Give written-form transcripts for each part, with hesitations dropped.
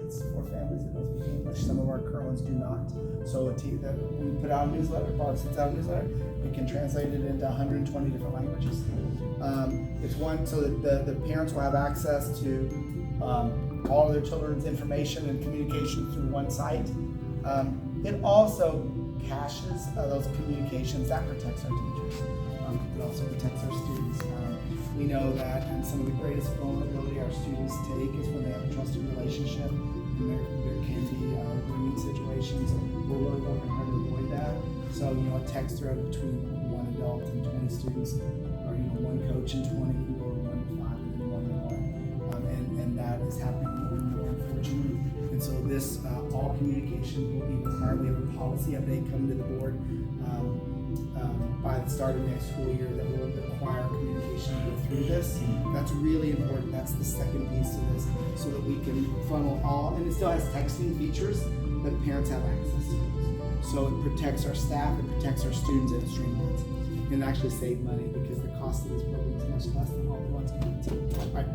it's for families that don't speak English. Some of our current ones do not. So we put out a newsletter, Barb sends out a newsletter. We can translate it into 120 different languages. It's one so that the parents will have access to all of their children's information and communication through one site. It also caches those communications. That protects our teachers. It also protects our students. We know that some of the greatest vulnerability our students take is when they have a trusted relationship, and there can be grooming situations. We're really working hard to avoid that. So, a text thread between one adult and 20 students, or one coach and 20 can go to 1 to 5 and then 1 to 1, and that is happening more and more, unfortunately. And so this all communication will be required. We have a policy update coming to the board by the start of next school year that will require communication to go through this. That's really important. That's the second piece of this, so that we can funnel all, and it still has texting features that parents have access to. So it protects our staff, it protects our students, and it streamlines. And actually save money because the cost of this program is much less than all the ones coming to. All right.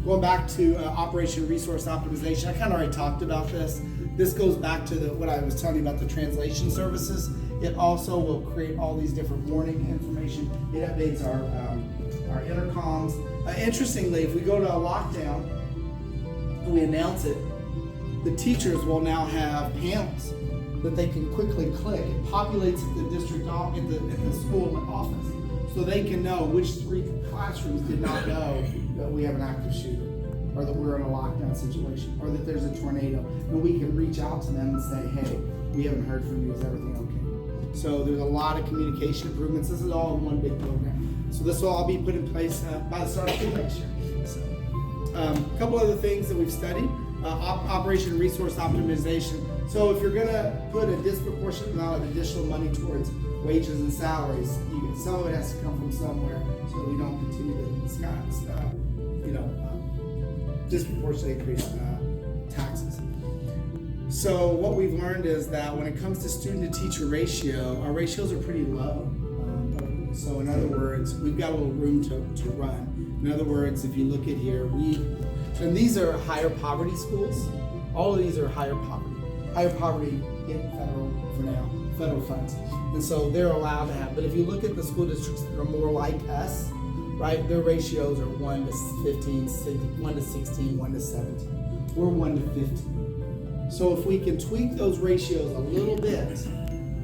Going back to Operation Resource Optimization, I kind of already talked about this. This goes back to what I was telling you about the translation services. It also will create all these different warning information. It updates our intercoms. Interestingly, if we go to a lockdown and we announce it, the teachers will now have panels that they can quickly click. It populates at the district at the school office, so they can know which 3 classrooms did not know that we have an active shooter, or that we're in a lockdown situation, or that there's a tornado, and we can reach out to them and say, hey, we haven't heard from you, is everything okay? So there's a lot of communication improvements. This is all in one big program. So this will all be put in place by the start of school next year. So a couple other things that we've studied, Operation Resource Optimization. So if you're gonna put a disproportionate amount of additional money towards wages and salaries, some of it has to come from somewhere, so that we don't continue to disproportionately increase taxes. So what we've learned is that when it comes to student to teacher ratio, our ratios are pretty low. So in other words, we've got a little room to run. In other words, if you look at here, and these are higher poverty schools. All of these are higher poverty. Higher poverty get federal funds. And so they're allowed to have, but if you look at the school districts that are more like us, right, their ratios are 1 to 15, 1 to 16, 1 to 17. We're 1 to 15. So if we can tweak those ratios a little bit,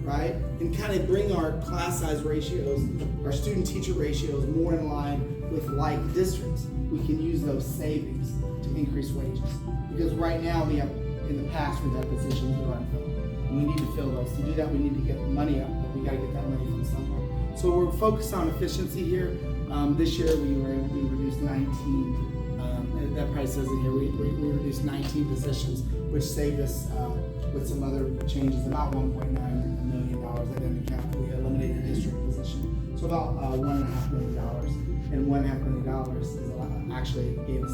right, and kind of bring our class size ratios, our student teacher ratios more in line with like districts, we can use those savings to increase wages. Because right now we have, in the past, we've had positions that are unfilled. And we need to fill those. To do that, we need to get the money up, but we got to get that money from somewhere. So we're focused on efficiency here. This year we reduced 19. That probably says in here we reduced 19 positions, which saved us with some other changes about $1.9 million. That didn't account. We eliminated a district position, so about $1.5 million. And $1.5 million is actually gave us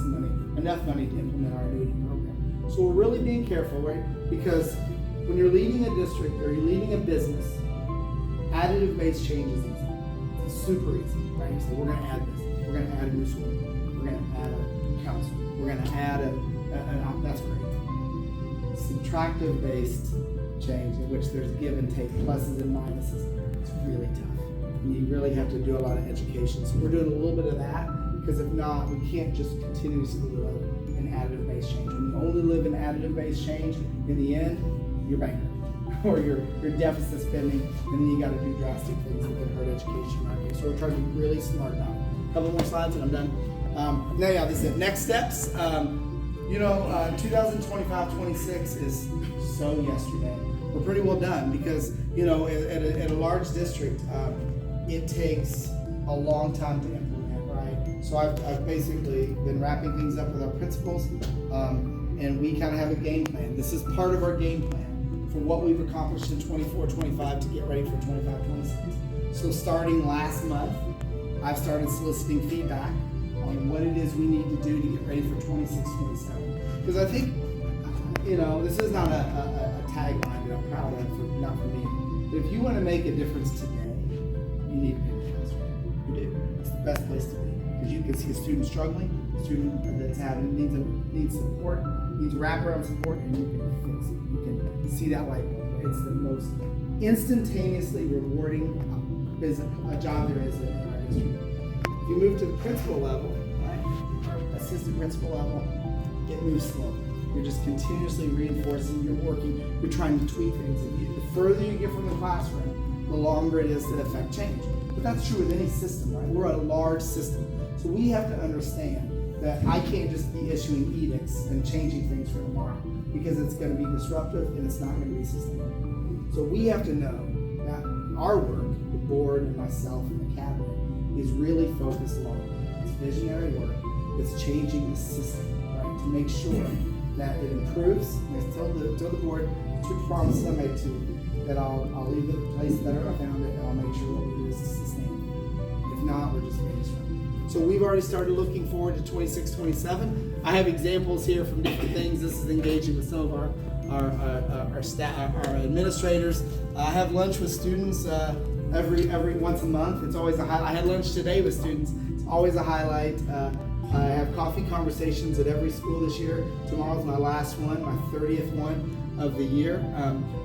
enough money to implement our annuity program. So we're really being careful, right? Because when you're leading a district or you're leading a business, additive-based change is easy. It's super easy, right? You say, we're going to add this. We're going to add a new school. We're going to add a counselor. We're going to add that's great. Subtractive-based change, in which there's give and take, pluses and minuses, it's really tough. And you really have to do a lot of education. So we're doing a little bit of that, because if not, we can't just continuously live in additive-based change. When you only live in additive-based change, in the end, you're bankrupt. Or you're deficit spending, and then you got to do drastic things that can hurt education. Right? So we're trying to be really smart about it. A couple more slides and I'm done. This is it. Next steps. 2025-26 is so yesterday. We're pretty well done because, at a large district, it takes a long time to implement, right? So I've basically been wrapping things up with our principals, and we kind of have a game plan. This is part of our game plan for what we've accomplished in 24-25 to get ready for 25-26. So starting last month, I've started soliciting feedback on what it is we need to do to get ready for 26-27. Because I think, this is not a tagline that I'm proud of, not for me. But if you want to make a difference today, you need to be in the classroom. You do. It's the best place to be. Because you can see a student struggling, a student that's needs support, needs wraparound support, and you can fix it. You can see that light bulb. It's the most instantaneously rewarding job there is in our district. If you move to the principal level, right, or assistant principal level, it moves slow. You're just continuously reinforcing, you're working, you're trying to tweak things. The further you get from the classroom, the longer it is to affect change. But that's true with any system, right? We're a large system. So we have to understand that I can't just be issuing edicts and changing things for tomorrow, because it's going to be disruptive and it's not going to be sustainable. So we have to know that our work, the board and myself and the cabinet, is really focused on it's visionary work that's changing the system, right? To make sure that it improves. And I tell the board, two promises I made to you, that I'll leave the place better than I found it, and I'll make sure what we do is sustainable. If not, we're just going to disrupt. So we've already started looking forward to 26, 27. I have examples here from different things. This is engaging with some of our staff, our administrators. I have lunch with students every once a month. It's always a highlight. I had lunch today with students. It's always a highlight. I have coffee conversations at every school this year. Tomorrow's my last one, my 30th one of the year.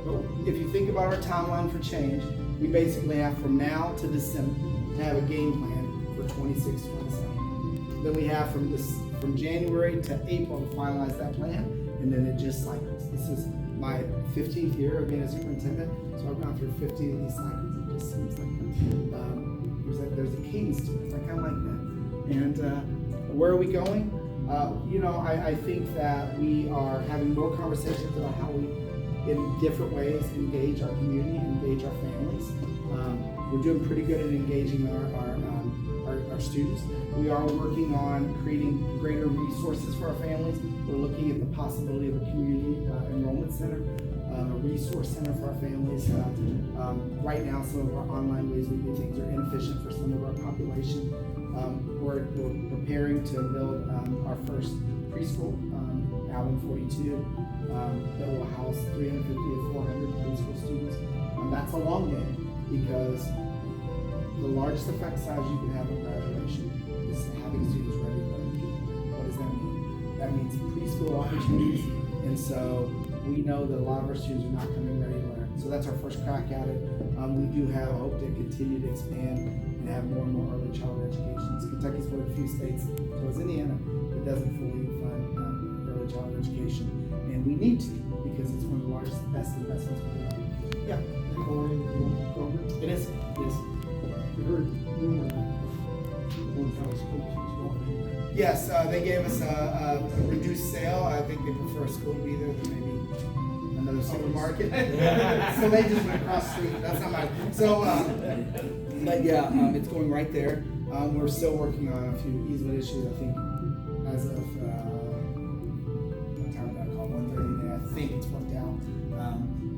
But if you think about our timeline for change, we basically have from now to December to have a game plan for 26, 27. Then we have from January to April to finalize that plan, and then it just cycles. This is my 15th year of being a superintendent, so I've gone through 15 of these cycles. It just seems like there's a cadence to it. I kind of like that. And where are we going? I think that we are having more conversations about how we, in different ways, engage our community, engage our families. We're doing pretty good at engaging our students. We are working on creating greater resources for our families. We're looking at the possibility of a community enrollment center, a resource center for our families. Right now, some of our online ways we do things are inefficient for some of our population. We're preparing to build our first preschool, Alton 42, that will house 350 to 400 preschool students. That's a long game, because the largest effect size you can have at graduation is having students ready to learn. What does that mean? That means preschool opportunities, and so we know that a lot of our students are not coming ready to learn. So that's our first crack at it. We do have a hope to continue to expand and have more and more early childhood education. Kentucky's one of the few states, so it's Indiana, that doesn't fully fund early childhood education, and we need to, because it's one of the largest, best investments we can do. Yeah. It is. Yes. We heard rumor that Boone County Schools was going in. Yes, they gave us a reduced sale. I think they prefer a school to be there than maybe another supermarket. So they just went across the street. That's not mine. So, but yeah, it's going right there. We're still working on a few easement issues. I think as of what time did I call 1:30 today? I think it's worked out.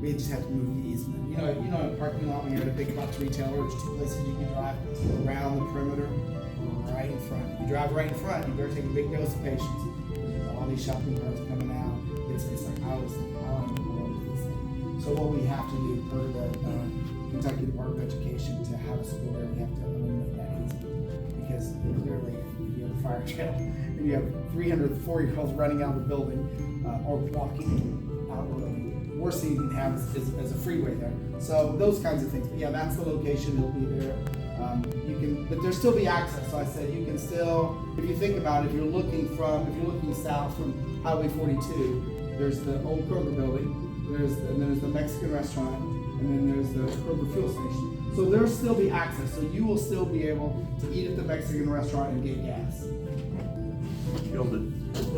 We just have to move the easement. You know, in a parking lot when you're at a big box retailer, there's two places you can drive around the perimeter or right in front. If you drive right in front, you better take a big dose of patience. There's all these shopping carts coming out. It's like, how in the world is this thing? So what we have to do per the Kentucky Department of Education to have a school there, we have to eliminate that easement. Because clearly, if you have a fire trail and you have 300 4-year-olds running out of the building or walking out of the building, worst thing you can have is a freeway there. So those kinds of things. But yeah, that's the location. It'll be there. But there'll still be access. So I said you can still, if you think about it, if you're looking south from Highway 42, there's the old Kroger building. There's the Mexican restaurant, and then there's the Kroger fuel station. So there'll still be access. So you will still be able to eat at the Mexican restaurant and get gas. Killed it.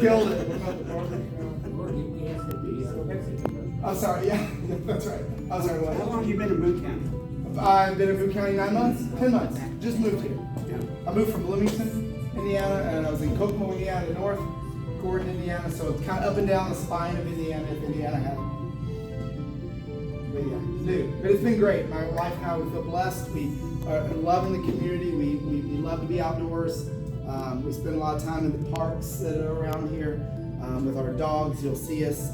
Killed it. I'm sorry, yeah, that's right. I'm sorry, what? How long have you been in Boone County? I've been in Boone County 9 months, 10 months. Just moved here. Yeah. I moved from Bloomington, Indiana, and I was in Kokomo, Indiana, north, Gordon, Indiana, so it's kind of up and down the spine of Indiana, if Indiana had it. But yeah, new. But it's been great. My wife and I, we feel blessed. We are loving the community. We love to be outdoors. We spend a lot of time in the parks that are around here with our dogs. You'll see us.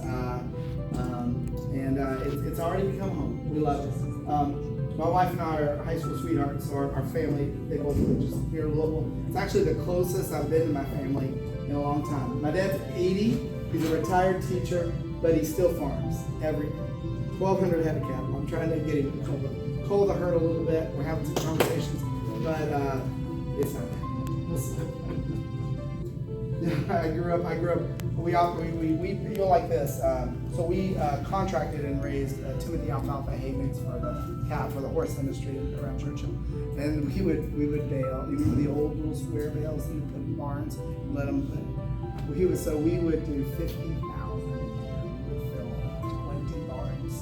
It's already become home. We love it. My wife and I are high school sweethearts, so our family, they both live just near Louisville. It's actually the closest I've been to my family in a long time. My dad's 80, He's a retired teacher, but he still farms everything. 1,200 head of cattle. I'm trying to get him to cull the herd a little bit. We're having some conversations, but it's not bad. I grew up. We feel like this. So we contracted and raised Timothy alfalfa hay mix for the horse industry around Churchill, and we would bale. You remember the old little square bales that you put in barns and let them put. We would do 50,000 a year. We would fill 20 barns.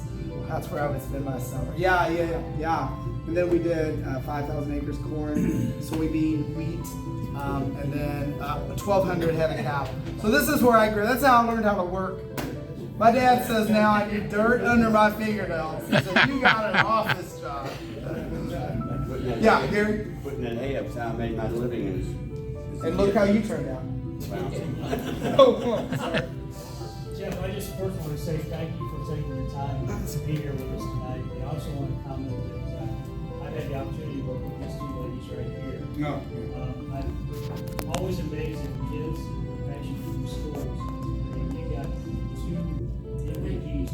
That's where I would spend my summer. Yeah. And then we did 5,000 acres corn, soybean, wheat. And then 1,200 head of cattle. So this is where I grew. That's how I learned how to work. My dad says now I need dirt under my fingernails. He said, you got an office job. Yeah, Gary? Putting that hay up, I made my living in. And look how you turned out. Sorry. Jeff, I just first want to say thank you for taking the time to be here with us tonight. I also want to comment that I've had the opportunity to work with these two ladies right here. No. I'm always amazed at the kids, actually from the schools. You got two MVPs.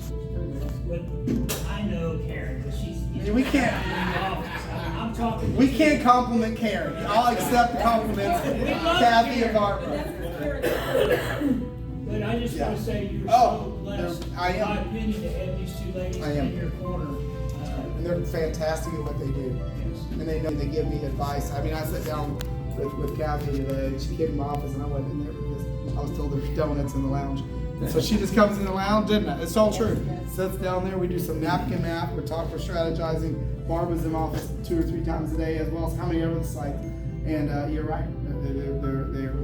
But I know Karen, but she's We can't. I'm talking. We can't compliment Karen. I'll accept the compliments. Kathy and Barbara. But I just want to say you're so blessed, I am. in my opinion, to have these two ladies I am. in your corner. And they're fantastic at what they do. And they give me advice. I mean, I sat down with Kathy today. She came in my office and I went in there because I was told there's donuts in the lounge. And so she just comes in the lounge, didn't it? It's all true. Sits down there, we do some napkin math, we're strategizing. Barbara's in my office 2 or 3 times a day, as well as coming over the site. And you're right, they're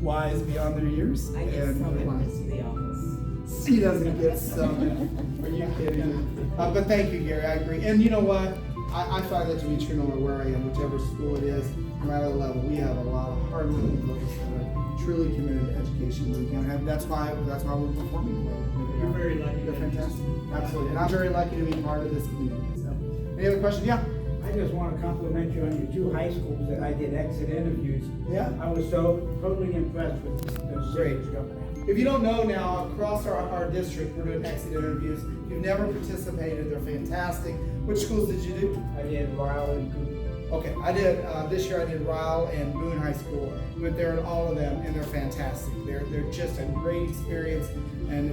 wise beyond their years. I get and summoned to the office. She doesn't get summoned. Are you kidding me? But thank you, Gary. I agree. And you know what? I find that to be true no matter where I am, whichever school it is, no matter the level. We have a lot of hard-working folks that are truly committed to education. That's why we're performing the way we're doing. You're very lucky. They're fantastic. Absolutely. And I'm very lucky to be part of this community. So, any other questions? Yeah. I just want to compliment you on your 2 high schools that I did exit interviews. Yeah. I was so totally impressed with the service coming out. If you don't know now, across our district, we're doing exit interviews. If you've never participated, they're fantastic. Which schools did you do? I did Ryle and Coop. Okay, I did, this year I did Ryle and Boone High School. We went there at all of them, and they're fantastic. They're just a great experience, and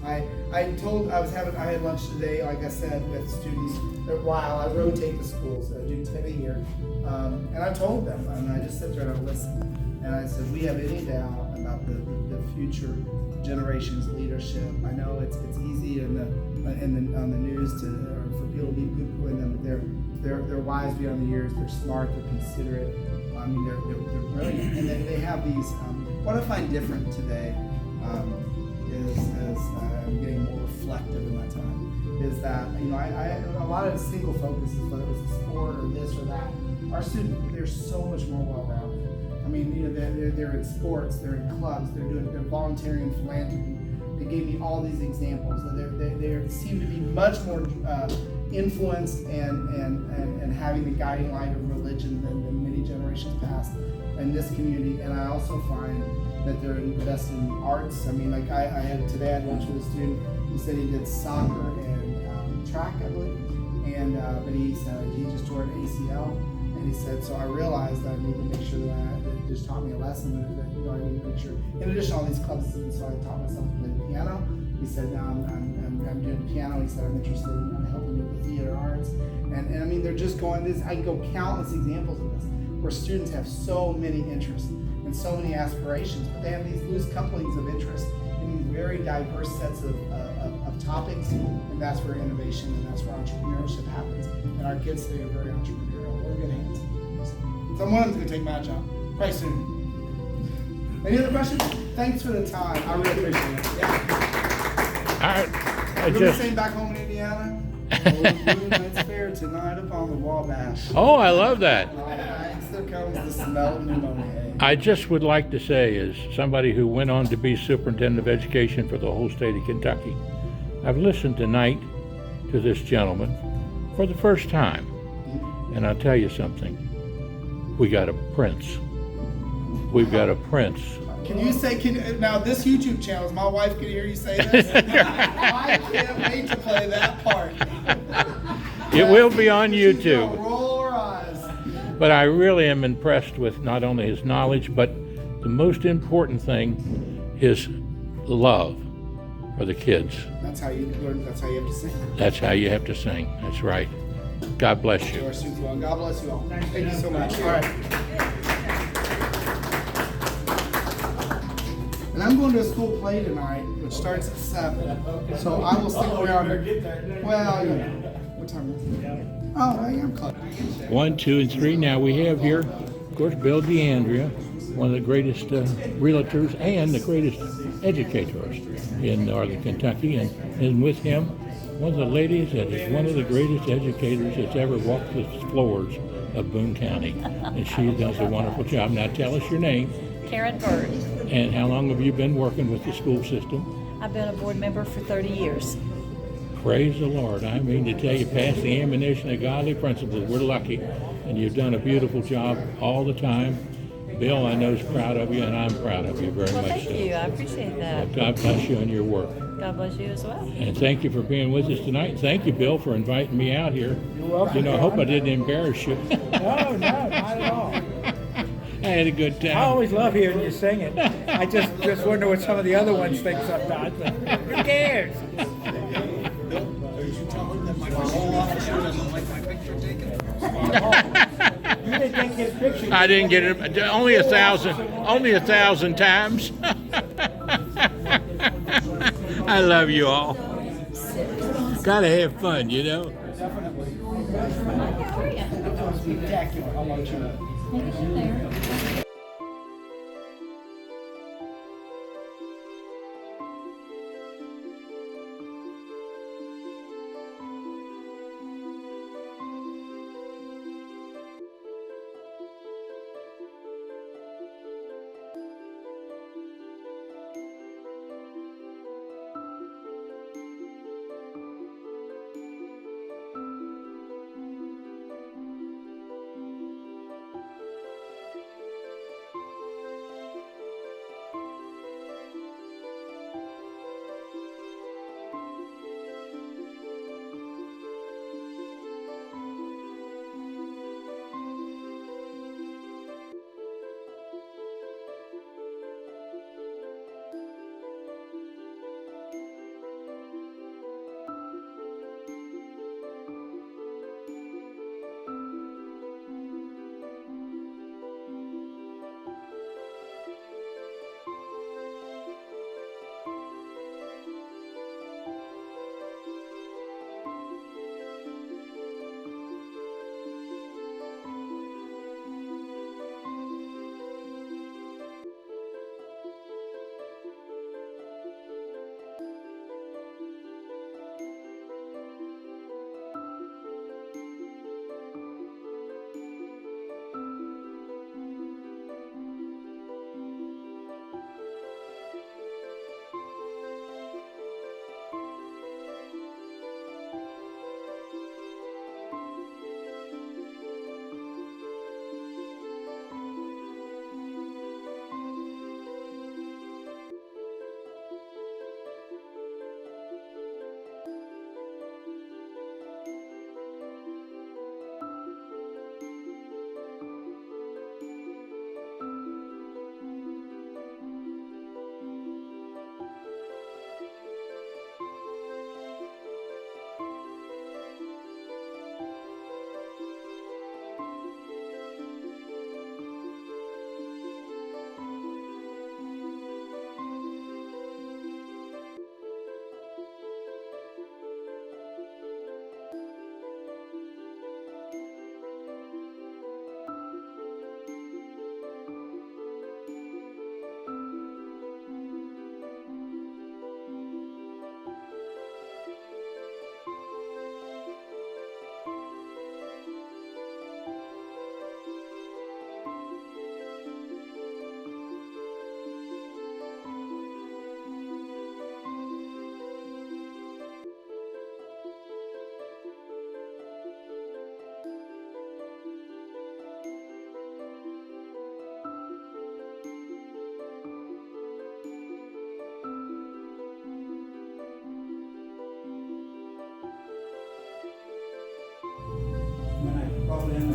I had lunch today, like I said, with students at Ryle. I rotate the schools, I do 10 a year. And I told them, and I just sat there and I listened. And I said, we have any doubt about the future generation's leadership. I know it's easy on the news for people to be poo-pooing them, but they're wise beyond the years. They're smart. They're considerate. I mean, they're brilliant, and they have these. What I find different today is as I'm getting more reflective in my time, is that a lot of single focuses, whether it was a sport or this or that. Our students, they're so much more well-rounded. I mean, they're in sports, they're in clubs, they're volunteering in philanthropy. They gave me all these examples. They seem to be much more influenced and having the guiding light of religion than many generations past in this community. And I also find that they're invested in the arts. I mean, like I had lunch with a student who said he did soccer and track, I believe, and but he said he just tore an ACL. And he said, so I realized that I need to make sure that it just taught me a lesson that I need to make sure. In addition to all these clubs, so I taught myself to play the piano. He said, now I'm doing piano. He said, I'm interested in helping with the theater arts. And I mean, they're just going this. I can go countless examples of this, where students have so many interests and so many aspirations, but they have these loose couplings of interest in these very diverse sets of topics, and that's where innovation and that's where entrepreneurship happens. And our kids today are very entrepreneurial. We're in good hands. So one of them's gonna take my job, probably soon. Any other questions? Thanks for the time. I really appreciate it. Yeah. You're saying back home in Indiana? Blue Nights Fair tonight upon the Wabash. Oh, I love that. Still comes the smell of pneumonia. I just would like to say, as somebody who went on to be Superintendent of Education for the whole state of Kentucky, I've listened tonight to this gentleman for the first time. And I'll tell you something. We got a prince. We've got a prince Can you say, now this YouTube channel, my wife can hear you say this? I can't wait to play that part. It will be on She's YouTube. gonna roll her eyes. But I really am impressed with not only his knowledge, but the most important thing, his love for the kids. That's how you learn, that's how you have to sing. That's how you have to sing. That's right. God bless you. God bless you all. Thank you so much. All right. And I'm going to a school play tonight, which starts at 7. So I will stick around. Well, you know. What time is it? Oh, I am close. 1, 2, and 3. Now we have here, of course, Bill DeAndrea, one of the greatest realtors and the greatest educators in Northern Kentucky. And with him, one of the ladies that is one of the greatest educators that's ever walked the floors of Boone County. And she does a wonderful job. Now tell us your name. Karen Bird. And how long have you been working with the school system? I've been a board member for 30 years. Praise the Lord. I mean to tell you, pass the ammunition of godly principles. We're lucky. And you've done a beautiful job all the time. Bill, I know, is proud of you, and I'm proud of you very Well, much. thank you. I appreciate that. God bless you and your work. God bless you as well. And thank you for being with us tonight. Thank you, Bill, for inviting me out here. You're welcome. You know, I hope I didn't embarrass you. No, not at all. I had a good time. I always love hearing you sing it. I just wonder what some of the other ones think sometimes. But who cares? You didn't take his picture. I didn't get it. Only 1,000 times. I love you all. Gotta have fun, you know. Spectacular. How about you?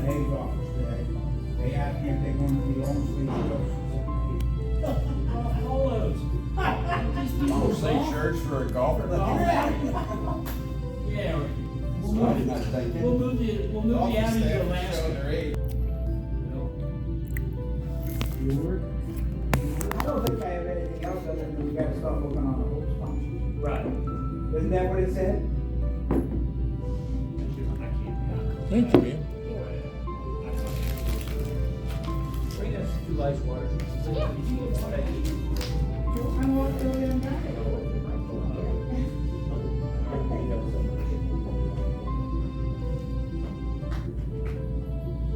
Chairman Hayes' office today. They asked me if they wanted to be long sleeve shirts. All those. Long sleeve shirts for a golfer? Yeah. Somebody's not thinking. We'll move the avenue to Alaska. I don't think I have anything else other than we gotta start working on the whole sponsors. Right. Isn't that what it said? Thank you, man. Bring us 2 ice water.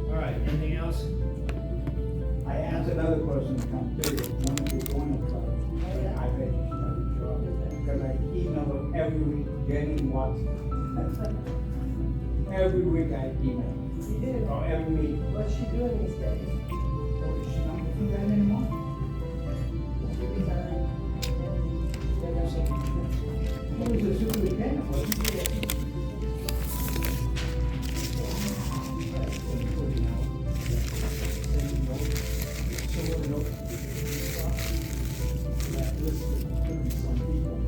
All right, anything else? I asked another person to come too, one of the one of them. I bet you should have a job, because I email them every week, Jenny Watson. Every week I email. You do? Or every meeting. What's she doing these days? Oh, is she not doing that anymore? She resigned. Who was the superintendent, wasn't she?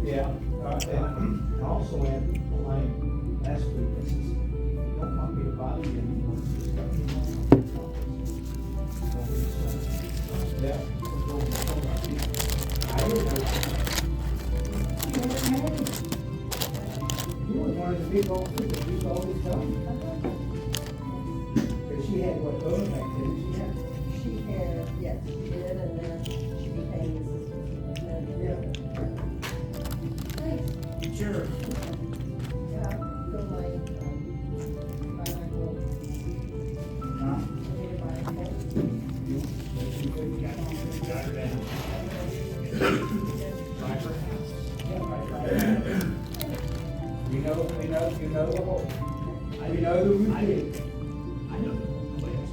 Yeah. And also, add the line last week, this is, you don't want me to bother you anymore. Just let me know. Yeah. You was one of the big old people, you used to always tell me. Because she had what, those back then, she had. She had, yes, she did, and then she became the assistant superintendent. Thanks. Sure. Yeah, feel like, bilingual. Huh? Bilingual. You know the whole, you know the routine. I know. Nobody else.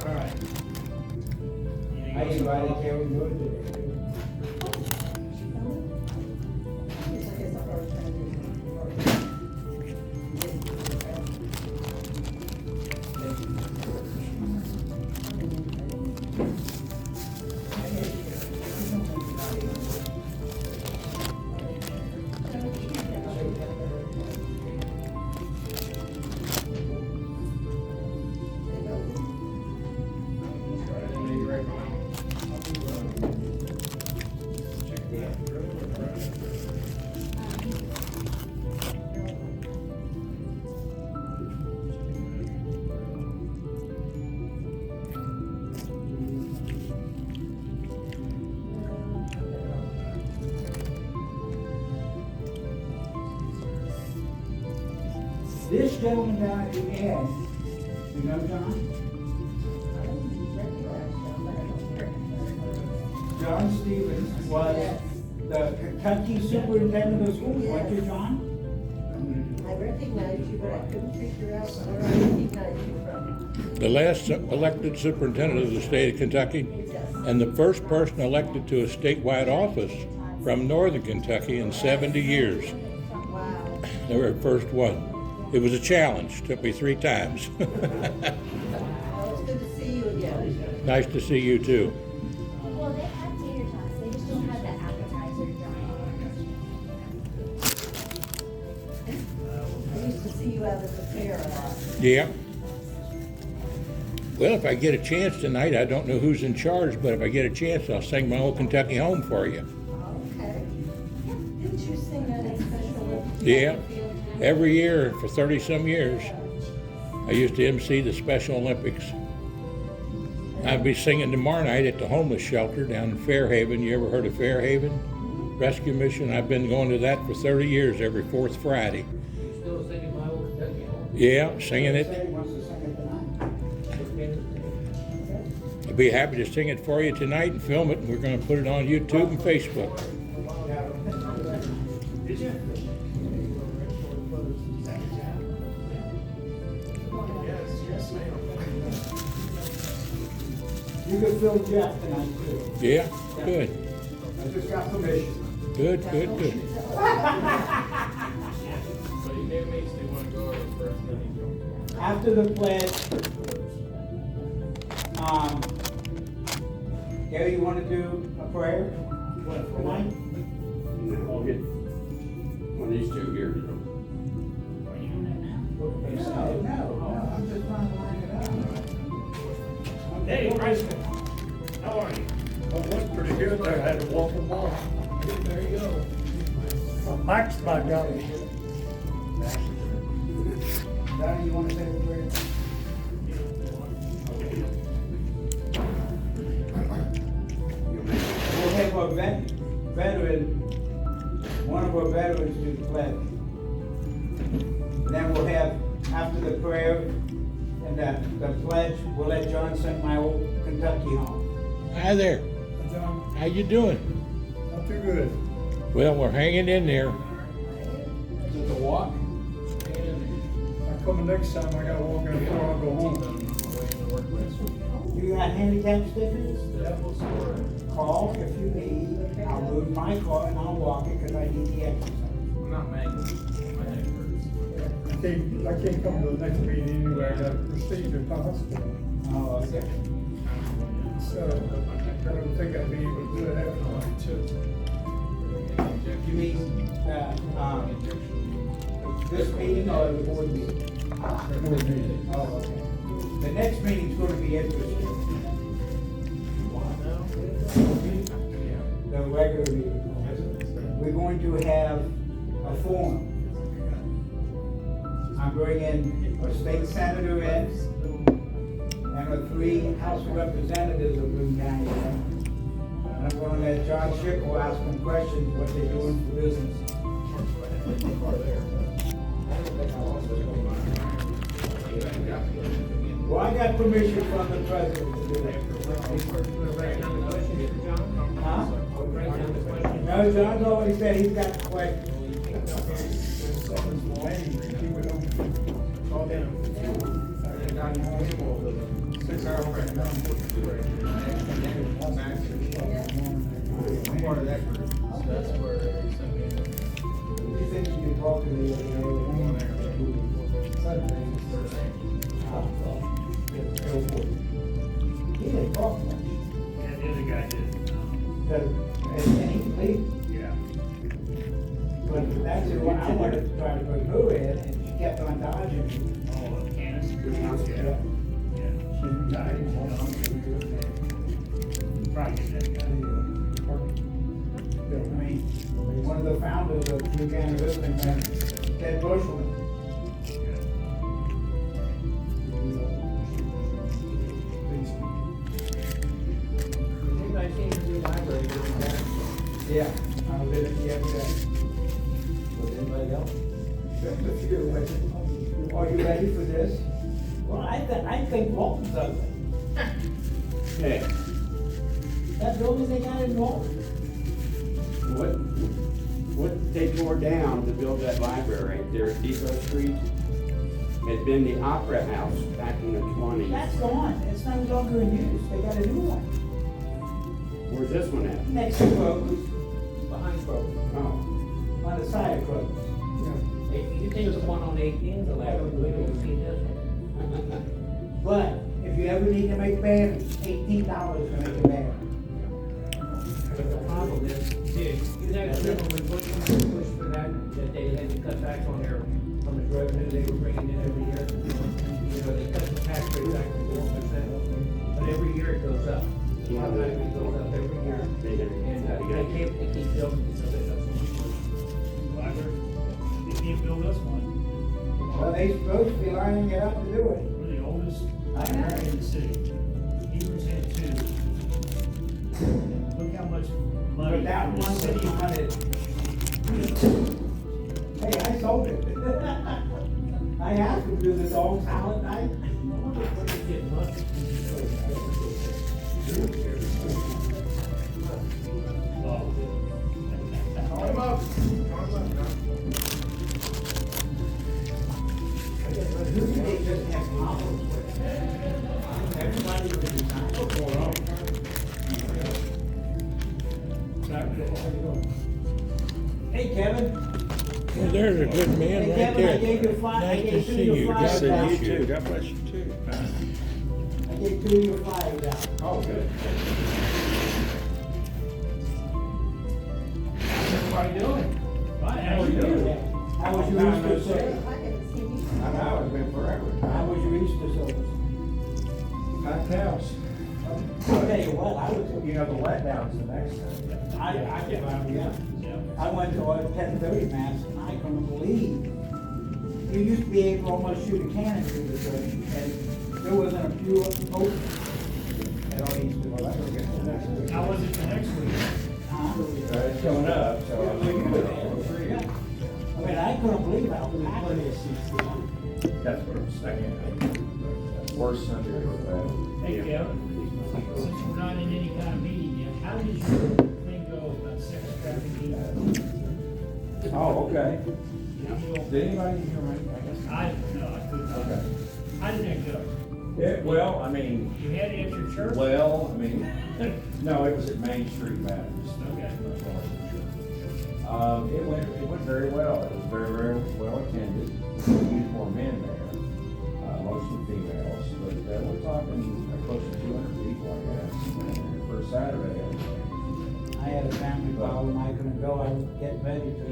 All right. Anything I else? invited Carol Wood today. It's like it's a hard time This gentleman down at the end, you know John? John Stevens was the Kentucky Superintendent of Schools, weren't you, John? I recognize you, but I couldn't figure out where I recognize you from. The last elected superintendent of the state of Kentucky, and the first person elected to a statewide office from northern Kentucky in 70 years. Wow. They were the first one. It was a challenge, took me 3 times. Well, it's good to see you again. Nice to see you too. Well, they have tater tots, they just don't have the appetizer, John. I used to see you out at the fair a lot. Yeah. Well, if I get a chance tonight, I don't know who's in charge, but if I get a chance, I'll sing my old Kentucky home for you. Okay. Didn't you sing that in Special Olympics? Yeah. Every year for 30-some years, I used to MC the Special Olympics. I'll be singing tomorrow night at the homeless shelter down in Fairhaven. You ever heard of Fairhaven Rescue Mission? I've been going to that for 30 years, every 4th Friday. Still singing my old Kentucky home? Yeah, singing it. He wants to sing it tonight. I'll be happy to sing it for you tonight and film it, and we're going to put it on YouTube and Facebook. Did you? Yes, ma'am. You can fill Jeff tonight too. Yeah, good, I just got permission. good, good, good. After the pledge, Gary, you wanna do a prayer? What, tonight? I'll get one of these two here to do. No, I'm just trying to line it up. Hey, President, how are you? Well, that's pretty good there. I had to walk them off. There you go. Max about got it. Donnie, you wanna say a prayer? We'll have our veteran, one of our veterans do the pledge. Then we'll have, after the prayer and the pledge, we'll let John send my old Kentucky home. Hi there. John, How you doing? not too good. Well, we're hanging in there. Is it the walk? I'm coming next time. I gotta walk in before I go home. You got handicap stickers? Call if you need. I'll move my car and I'll walk it because I need the exercise. I can't come to the next meeting anyway. I got a procedure at the hospital. Oh, okay. So I don't think I'd be able to do it after night too. You mean, this meeting or the board meeting? Board meeting. Oh, okay. The next meeting's gonna be interesting. The regular meeting. We're going to have a forum. I'm bringing a state senator in and 3 House of Representatives of Boone County. And I'm gonna let John Schickel ask them questions, what they're doing for business. Well, I got permission from the president to do that. Huh? No, John's already said he's got the question. I'm part of that group. That's where they sent me. You think you can talk to me? He didn't talk much. Yeah, the other guy did. And he leave. Yeah. But that's why I wanted to try to put her in, and she kept on dodging me. Oh, Candace. Yeah. Yeah. She retired. Probably get that guy. I mean, one of the founders of New County Listening Bank, Ted Bushman. Anybody seen the new library down there? Yeah, I was in it yesterday. Was anybody else? Just a few. Are you ready for this? Well, I think Walton's ugly. Hey, That building they got in Walton. what they tore down to build that library right there at Depot Street had been the Opera House back in the 20s. That's gone. It's no longer in use. They got a new one. Where's this one at? Next to Kroger's, Behind Kroger. Oh, on the side of Kroger's. You think the one on 18th, the last one, we don't see this one. But if you ever need to make banners, $18 to make a banner. But the problem is, you guys remember when Bush pushed for that they had to cut back on their revenue they were bringing in every year? You know, they cut the tax rate back to 4%, but every year it goes up. Automatically goes up every year. And they keep building because they got so much money. Library. They can't build us one. Well, they supposed to be lining it up to do it. We're the oldest I know. library in the city. Hebrews had 2. Look how much money. But that the one city that you wanted, hey, I sold it. I asked them, do the dogs howl at night? What they get money? They just have problems with it. Everybody was designed for Saturday, how you doing? Hey, Kevin. Well, there's a good man Hey, right Kevin, I there. gave you a fly- I Nice gave to two see of your you. flyers God out. bless you. God bless you too. I gave 2 of your flyers out. Oh, good. How's everybody doing? Fine, how are you? How was your Easter service? I haven't seen you. I know, it's been forever. How was your Easter service? Hot cows. I'll tell you what, I was, You know, the letdown's the next thing. I get around here. Yeah. I went to a 10:30 mass and I couldn't believe. You used to be able to almost shoot a cannon through the church and there wasn't a few open at all Easter. Well, that was good for next week. How was it for next week? It's coming up, so. I mean, I couldn't believe how packed it is. That's what I'm saying. Worst Sunday ever. Hey, Kevin, since we're not in any kind of meeting yet, how did your thing go about sex trafficking? Oh, okay. You know, Did anybody hear me? I guess. I couldn't. Okay. How did that go? Yeah, well, I mean, You had it at your church? well, I mean, no, it was at Main Street Baptist. Okay. It went very well. It was very, very well attended. We used more men there, mostly females, but we're talking close to 200 people, I guess, for a Saturday. I had a family problem, I couldn't go, I was getting ready to.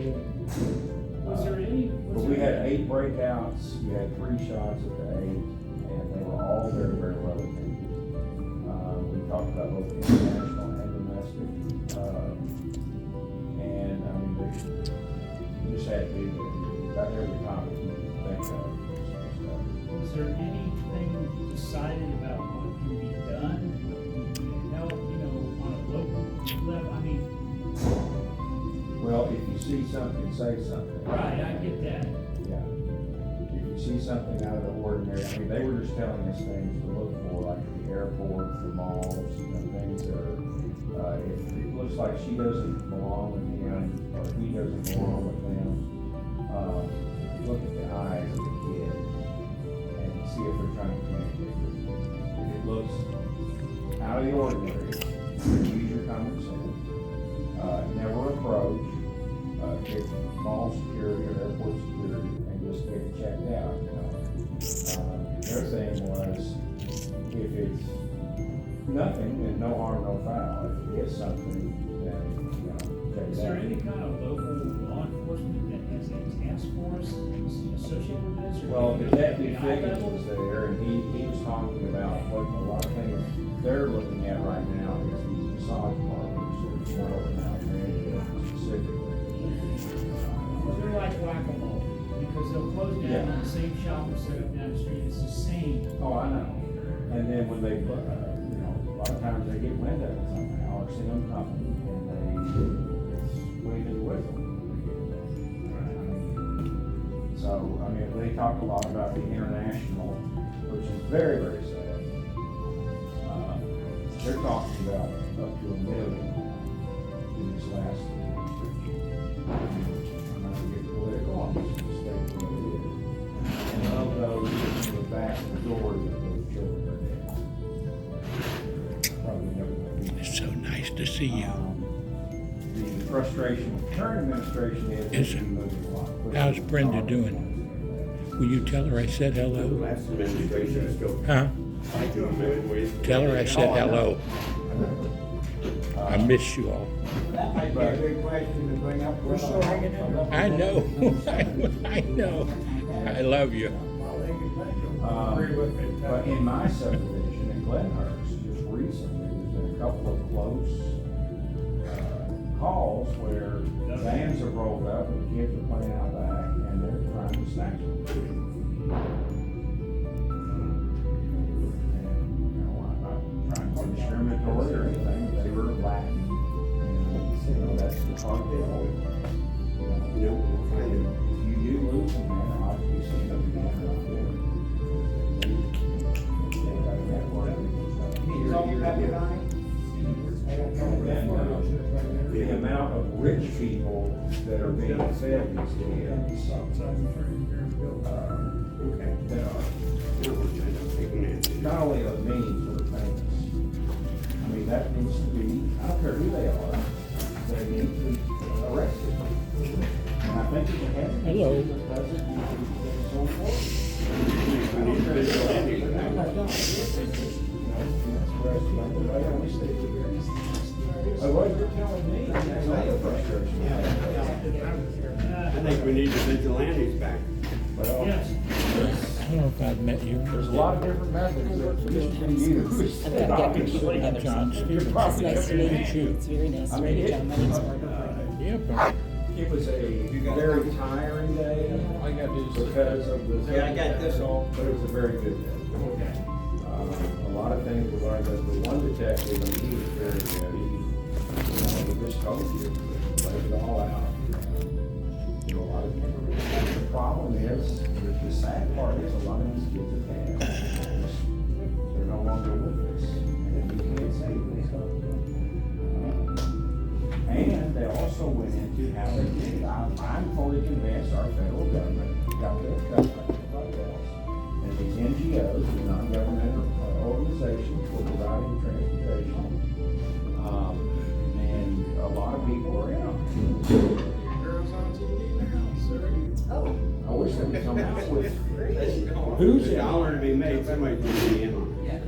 Was there any? But we had 8 breakouts, we had 3 shots at the 8, and they were all very, very well attended. We talked about both international and domestic, and I mean, they just had to be about every topic you could think of. Was there anything decided about what can be done? Help, on a local level, I mean, Well, if you see something, say something. right, I get that. Yeah. If you see something out of the ordinary, I mean, they were just telling us things to look for, like the airports, the malls, things that are, if it looks like she doesn't belong with him, or he doesn't belong with them, look at the eyes of the kid and see if they're trying to communicate with you. If it looks out of the ordinary, use your common sense. Never approach, get mall security or airport security and just get it checked out, Their thing was, if it's nothing, then no harm, no foul. If it is something, then, check Is it there out. any kind of local law enforcement that has a task force associated with this? or Well, maybe Detective at the high Figgins level? was there, and he was talking about what a lot of things they're looking at right now is these massage parlors, there's one open out there specifically. Well, they're like whack-a-mole, because they'll close down Yeah. on the same shop and set up down the street, it's the same. Oh, I know. And then when they, a lot of times they get wind of it somehow, or see them coming, and they swing it with them. So, I mean, they talk a lot about the international, which is very, very sad. They're talking about up to 1 million in this last year. I'm not gonna get political, I'm just gonna state what it is. And of those, the vast majority of those children are dead. Probably never gonna be. It's so nice to see you. The frustration with the current administration is Yes, that we moving a lot quicker. How's Brenda doing? Will you tell her I said hello? Last administration is still. Huh? Tell her I said hello. I miss you all. That might be a good question to bring up. We're still hanging in. I know. I know. I love you. But in my subdivision in Glenhurst, just recently, there's been a couple of close calls where vans are rolled up and kids are playing out back and they're trying to snatch them. I'm not trying to be discriminatory or anything, but they were Latin. And, that's the part of it. If you do lose them, man, obviously see them again or not there. They got a network. He's all peppered on it? And the amount of rich people that are being fed these kids, that are not only of means, but of famous. I mean, that needs to be, I don't care who they are, they need to be arrested. And I think if it had Hello. What you're telling me, that's another frustration. I think we need the vigilantes back. Well, Yes. I don't know if I've met you. there's a lot of different methods that this can use. I've got to get people I'm together. John Stephenson. It's nice to meet you. You. It's very nice I to mean, meet you, it- John. My name's Barbara. Yep. It was a very tiring day because of the. Yeah, I got this all. But it was a very good day. A lot of things we learned, that the one detective, and he was very good. He just told you, laid it all out. A lot of the problem is, the sad part is, a lot of these kids are bad. They're no longer with us, and you can't save them. And they also went into how they did it. I'm fully convinced our federal government got their cut like everybody else. And these NGOs, the non-governmental organizations, were providing transportation. And a lot of people are in them. Oh. I wish they would come out with, who's in $1 to be made, somebody's gonna be in on it.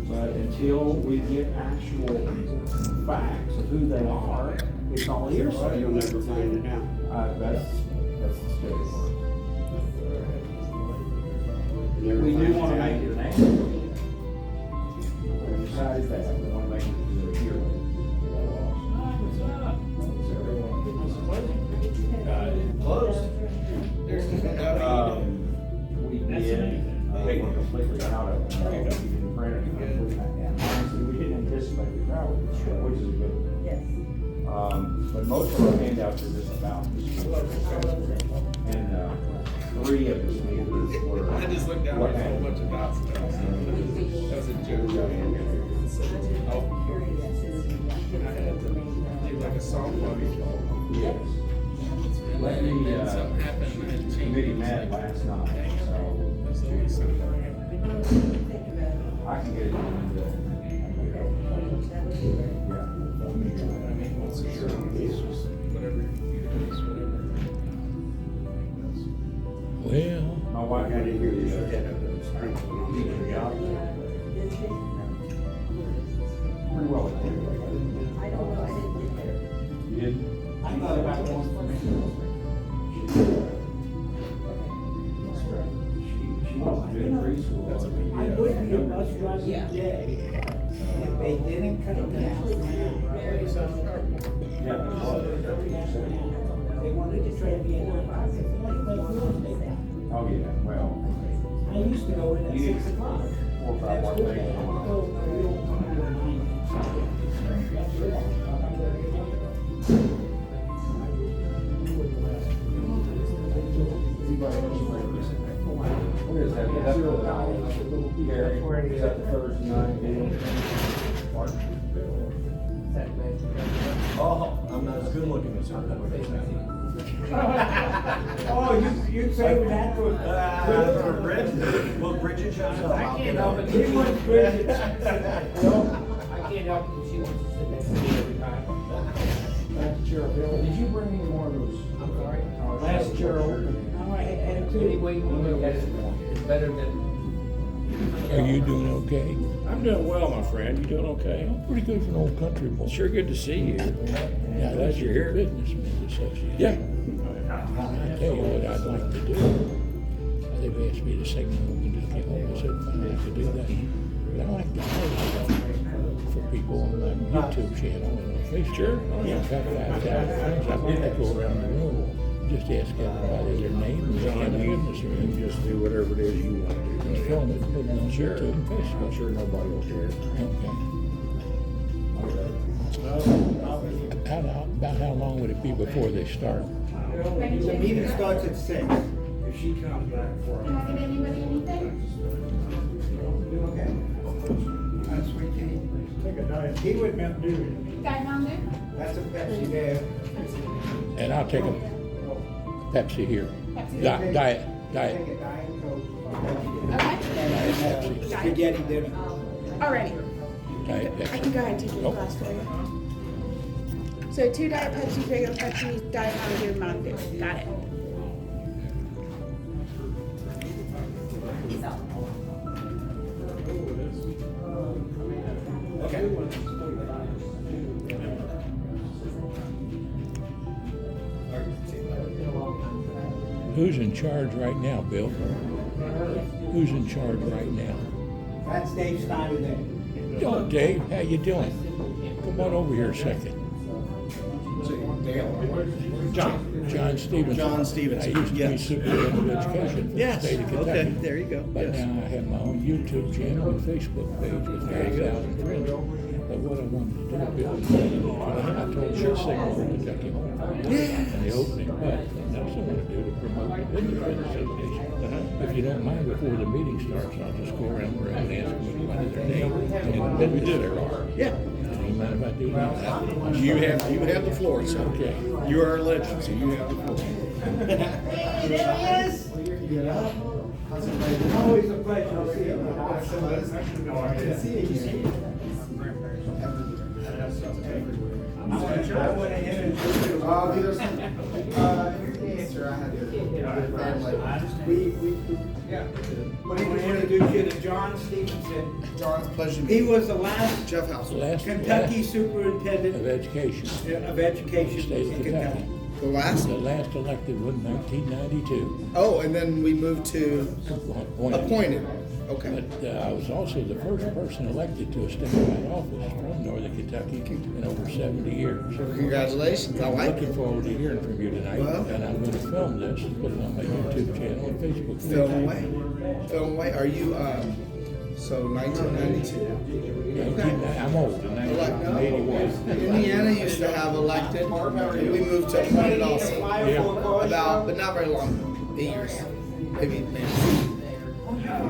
But until we get actual facts of who they are, it's all hearsay. You'll never find it out. That's the scary part. Never We do find want to out. make it national. We decided that, we want to make it a hero. We did, we're completely out of it. We didn't print it. And honestly, we didn't anticipate the crowd, which is a good thing. Yes. But most of our handouts are just about the school. And 3 of the speakers were. I just looked down at a whole bunch of dots. That was a joke. Oh, I had to leave like a softball. Yes. Let me, Something happened and it committee changed. met last night, so That's the only something. I can get it in the. Yeah. I mean, what's the shirt on? It's just whatever you use, whatever. Well, My wife I got didn't in hear here you had a sprinkle on the job. pretty well. I don't know, I didn't get there. You didn't? I thought about one for me. She wants to do preschool. That's a big I deal. would be a bus driver Yeah. today if they didn't cut it down. Yeah. They wanted to try to be in on. Oh, yeah, well, I used to go in at You- 6 o'clock. 4 or 5 more things. What is that? Is that the, Gary, is that the Thursday night deal? Oh, I'm not as good looking as her. Oh, you say that For Bridget, well, Bridget shows up. I can't help it. He wants Bridget. I can't help it if she wants to sit next to me every time. Last chair, Bill, did you bring any more of those? I'm sorry. Last chair open. Oh, I had two. Any way you look at it, it's better than. are you doing okay? I'm doing well, my friend. You doing okay? Pretty good for an old country boy. Sure good to see you. Yeah, Glad you're here. Businessmen association. Yeah. I tell you what I'd like to do. They've asked me to sing the whole Kentucky home. I said, I have to do that. But I like to hire for people on my YouTube channel and on Facebook. Sure. In fact, I'd like to go around the room, just ask everybody their name and their kind of business they're in. Just do whatever it is you want to do. Just film it, put it on YouTube and Facebook. I'm sure nobody will care. Okay. About how long would it be before they start? The meeting starts at 6. If she comes back for Can I give anybody anything? Okay. That's sweet tea. Take a diet. He would not do it. Got it down there? That's a Pepsi there. And I'll take a Pepsi here. Pepsi. Diet. Take a Diet Coke. Okay. And spaghetti dinner. Alrighty. Diet I Pepsi. can go ahead and take your Oh. glass for you. So 2 Diet Pepsi, regular Pepsi, Diet Mountain Dew, Mountain Dew. Got it. Who's in charge right now, Bill? Who's in charge right now? That's Dave Snyder there. Oh, Dave, how you doing? Come on over here a second. John Stephenson. John Stephenson, I used to be yes. superintendent of education for Yes, the state of Kentucky. okay, there you go, But yes. now I have my own YouTube channel and Facebook page with 5,000 friends. But what I wanted to do, Bill, I told you SOPHOMORE Kentucky Home and the opening, but I also want to do to promote the Business Association. If you don't mind, before the meeting starts, I'll just go around the room and ask everybody their name and the business there are. Yeah. Do you mind if I do that? You have the floor, sir. Okay. You are a legend, so you have the floor. Hey, there he is. Always a pleasure to see you. I want to introduce you. There's some, answer I had to. What do you want to introduce you to John Stephenson? John's pleasure. He was the last Jeff House. Kentucky Superintendent Of Education. of Education State of in Kentucky. Kentucky. The last? The last elected one, 1992. Oh, and then we moved to appointed. Okay. But I was also the first person elected to a statewide office from Northern Kentucky in over 70 years. Congratulations. I I'm like looking it. forward to hearing from you tonight, Well. and I'm going to film this and put it on my YouTube channel and Facebook page. Film away. Film away. Are you, so 1992? I'm old, I'm 81. Indiana used to have elected, and we moved to appointed also. About, but not very long, 8 years. Maybe. How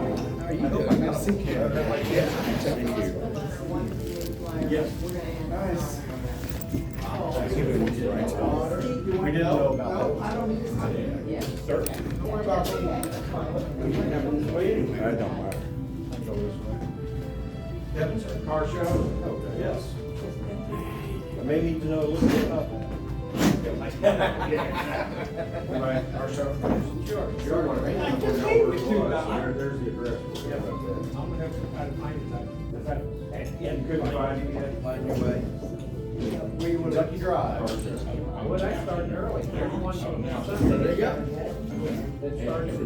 are you doing? Nice to see you. Yeah. Yes. Nice. We didn't know about that. Don't worry about me. I don't matter. Car show? Yes. I may need to know a little bit about that. Our show. Sure. There's the address. I'm gonna have to try to find it. Yeah, you couldn't find it yet. Find your way. We would let you drive. Well, I started early. Everyone There you go. that started at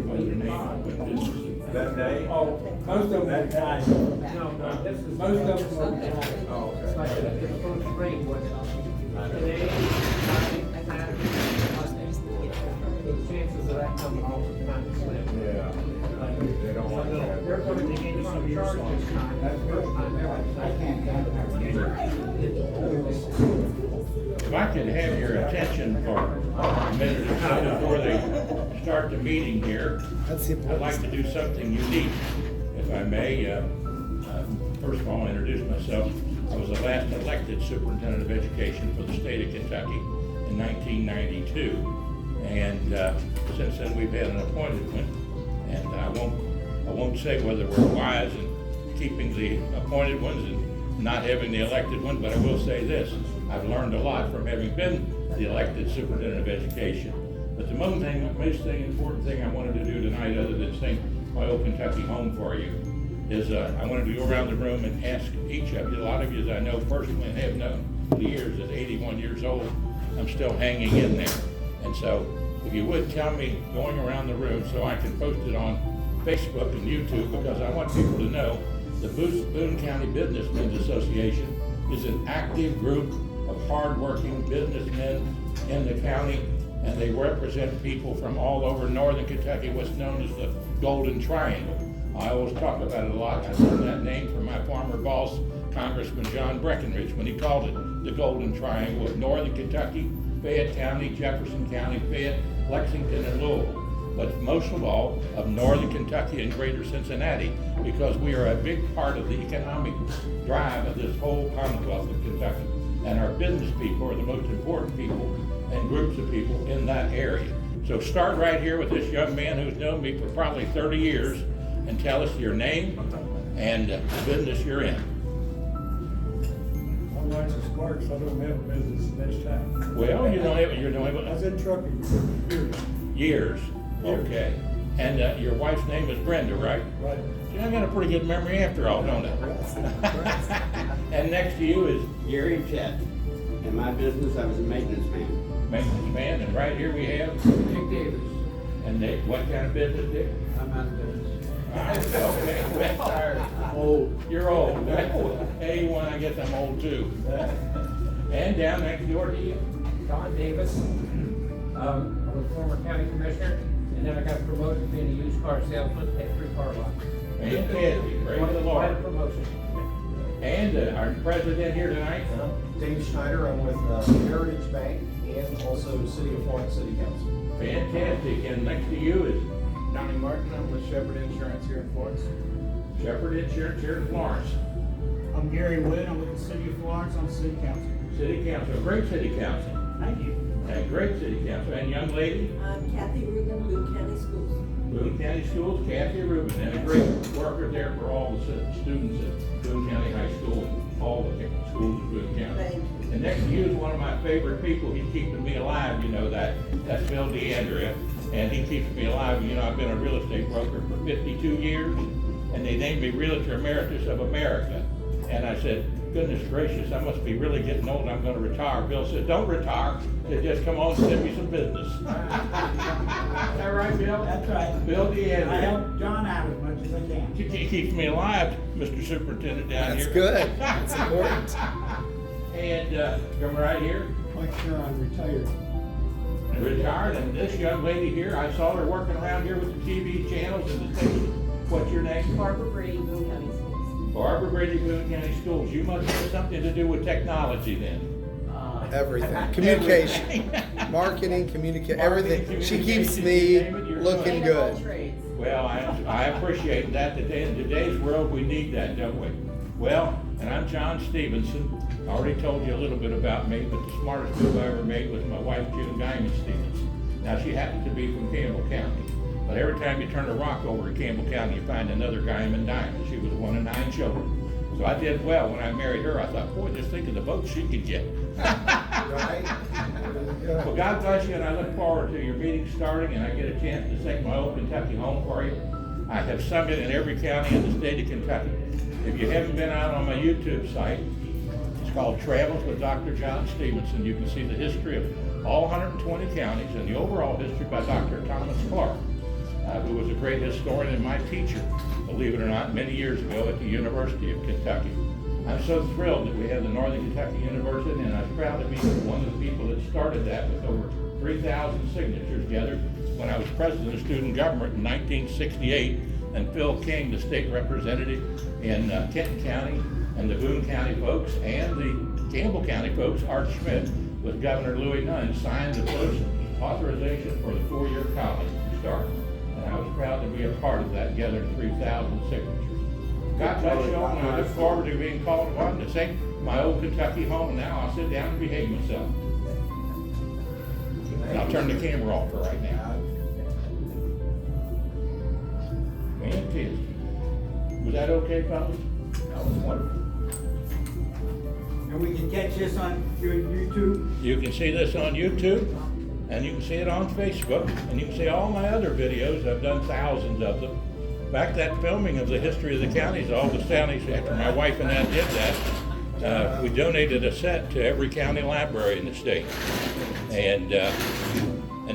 That day? Oh, most of them died. No, this is. Most of them were died. Oh, It's like okay. the first spring was today, Saturday. The chances of that coming off are kind of slim. Yeah. They don't like that. They're gonna be in some charge this time. That's the first time ever. I If I could have your attention for a minute or so before they start the meeting here, That's the I'd like to do something unique, if I may. First of all, I'll introduce myself. I was the last elected superintendent of education for the state of Kentucky in 1992. And since then, we've had an appointed one. And I won't say whether we're wise in keeping the appointed ones and not having the elected one, but I will say this. I've learned a lot from having been the elected superintendent of education. But the most important thing I wanted to do tonight, other than sing my old Kentucky home for you, is I wanted to go around the room and ask each of you, a lot of you that I know personally and have known for the years, at 81 years old, I'm still hanging in there. And so, if you would tell me going around the room so I can post it on Facebook and YouTube, because I want people to know the Boone County Businessmen's Association is an active group of hardworking businessmen in the county, and they represent people from all over northern Kentucky, what's known as the Golden Triangle. I always talk about it a lot. I learned that name from my former boss, Congressman John Breckinridge, when he called it the Golden Triangle of northern Kentucky, Fayette County, Jefferson County, Fayette, Lexington, and Louisville. But most of all, of northern Kentucky and greater Cincinnati, because we are a big part of the economic drive of this whole Commonwealth of Kentucky. And our business people are the most important people and groups of people in that area. So start right here with this young man who's known me for probably 30 years, and tell us your name and the business you're in. lights and sparks, I don't have a business next time. Well, you're doing I was it in trucking for years. years. Okay. And your wife's name is Brenda, right? Right. See, I got a pretty good memory after all, don't I? And next to you is Gary and Chet. In my business, I was a maintenance man. maintenance man, and right here we have Dick Davis. and they, what kind of business, Dick? I'm out of business. Okay, well, old, you're old. Hey, one, I guess I'm old too. And down next door to you, Don Davis. I was former county commissioner, and then I got promoted to being a used car salesman at 3 car lots. fantastic, praise the Quite a Lord. promotion. And our president here tonight, Dave Schneider, I'm with Heritage Bank and also City of Florence City Council. fantastic, and next to you is Donnie Martin, I'm with Shepherd Insurance here in Florence. Shepherd Insurance here in Florence. I'm Gary Wood, I'm with the City of Florence on the City Council. City Council, great city council, Thank you. and great city council, and young lady, I'm Kathy Rubin, Boone County Schools. Boone County Schools, Kathy Rubin, and a great worker there for all the students at Boone County High School and all the schools in Boone County. Thank you. And next to you is one of my favorite people. He's keeping me alive, you know that. That's Phil DeAndrea, and he keeps me alive. You know, I've been a real estate broker for 52 years, and they named me Realtor Emeritus of America. And I said, goodness gracious, I must be really getting old. I'm going to retire. Bill said, don't retire. He said, just come on and send me some business. Is that right, Bill? That's right. Bill I DeAndrea. help John out as much as I can. He keeps me alive, Mr. Superintendent down That's here. good. That's important. And come right here. Quite sure I'm retired. Retired, and this young lady here, I saw her working around here with the TV channels and the station. What's your name? Barbara Brady, Boone County Schools. Barbara Brady, Boone County Schools. You must have something to do with technology then. Everything. Communication. Marketing, communicate, everything. She keeps me looking good. Well, I appreciate that today. In today's world, we need that, don't we? Well, and I'm John Stephenson. I already told you a little bit about me, but the smartest move I ever made was my wife, June Diamond Stephenson. Now, she happens to be from Campbell County. But every time you turn a rock over in Campbell County, you find another Diamond Diamond. She was one of 9 children. So I did well. When I married her, I thought, boy, just think of the votes she could get. Right? Well, God bless you, and I look forward to your meeting starting, and I get a chance to take my old Kentucky home for you. I have sung it in every county in the state of Kentucky. If you haven't been out on my YouTube site, it's called Travels with Dr. John Stephenson. You can see the history of all 120 counties and the overall history by Dr. Thomas Clark, who was a great historian and my teacher, believe it or not, many years ago at the University of Kentucky. I'm so thrilled that we have the Northern Kentucky University, and I'm proud to be one of the people that started that with over 3,000 signatures gathered when I was president of student government in 1968, and Phil King, the state representative in Kenton County, and the Boone County folks, and the Campbell County folks, Art Schmidt, with Governor Louis Nunn, signed the first authorization for the 4-year college to start. And I was proud to be a part of that, gathering 3,000 signatures. God bless you all, and I look forward to being called upon to sing my old Kentucky home. Now I'll sit down and behave myself. And I'll turn the camera off for right now. Fantastic. Was that okay, fellas? That was wonderful. And we can catch this on your YouTube. You can see this on YouTube, and you can see it on Facebook, and you can see all my other videos. I've done thousands of them. In fact, that filming of the history of the counties, all the counties, after my wife and I did that, we donated a set to every county library in the state. And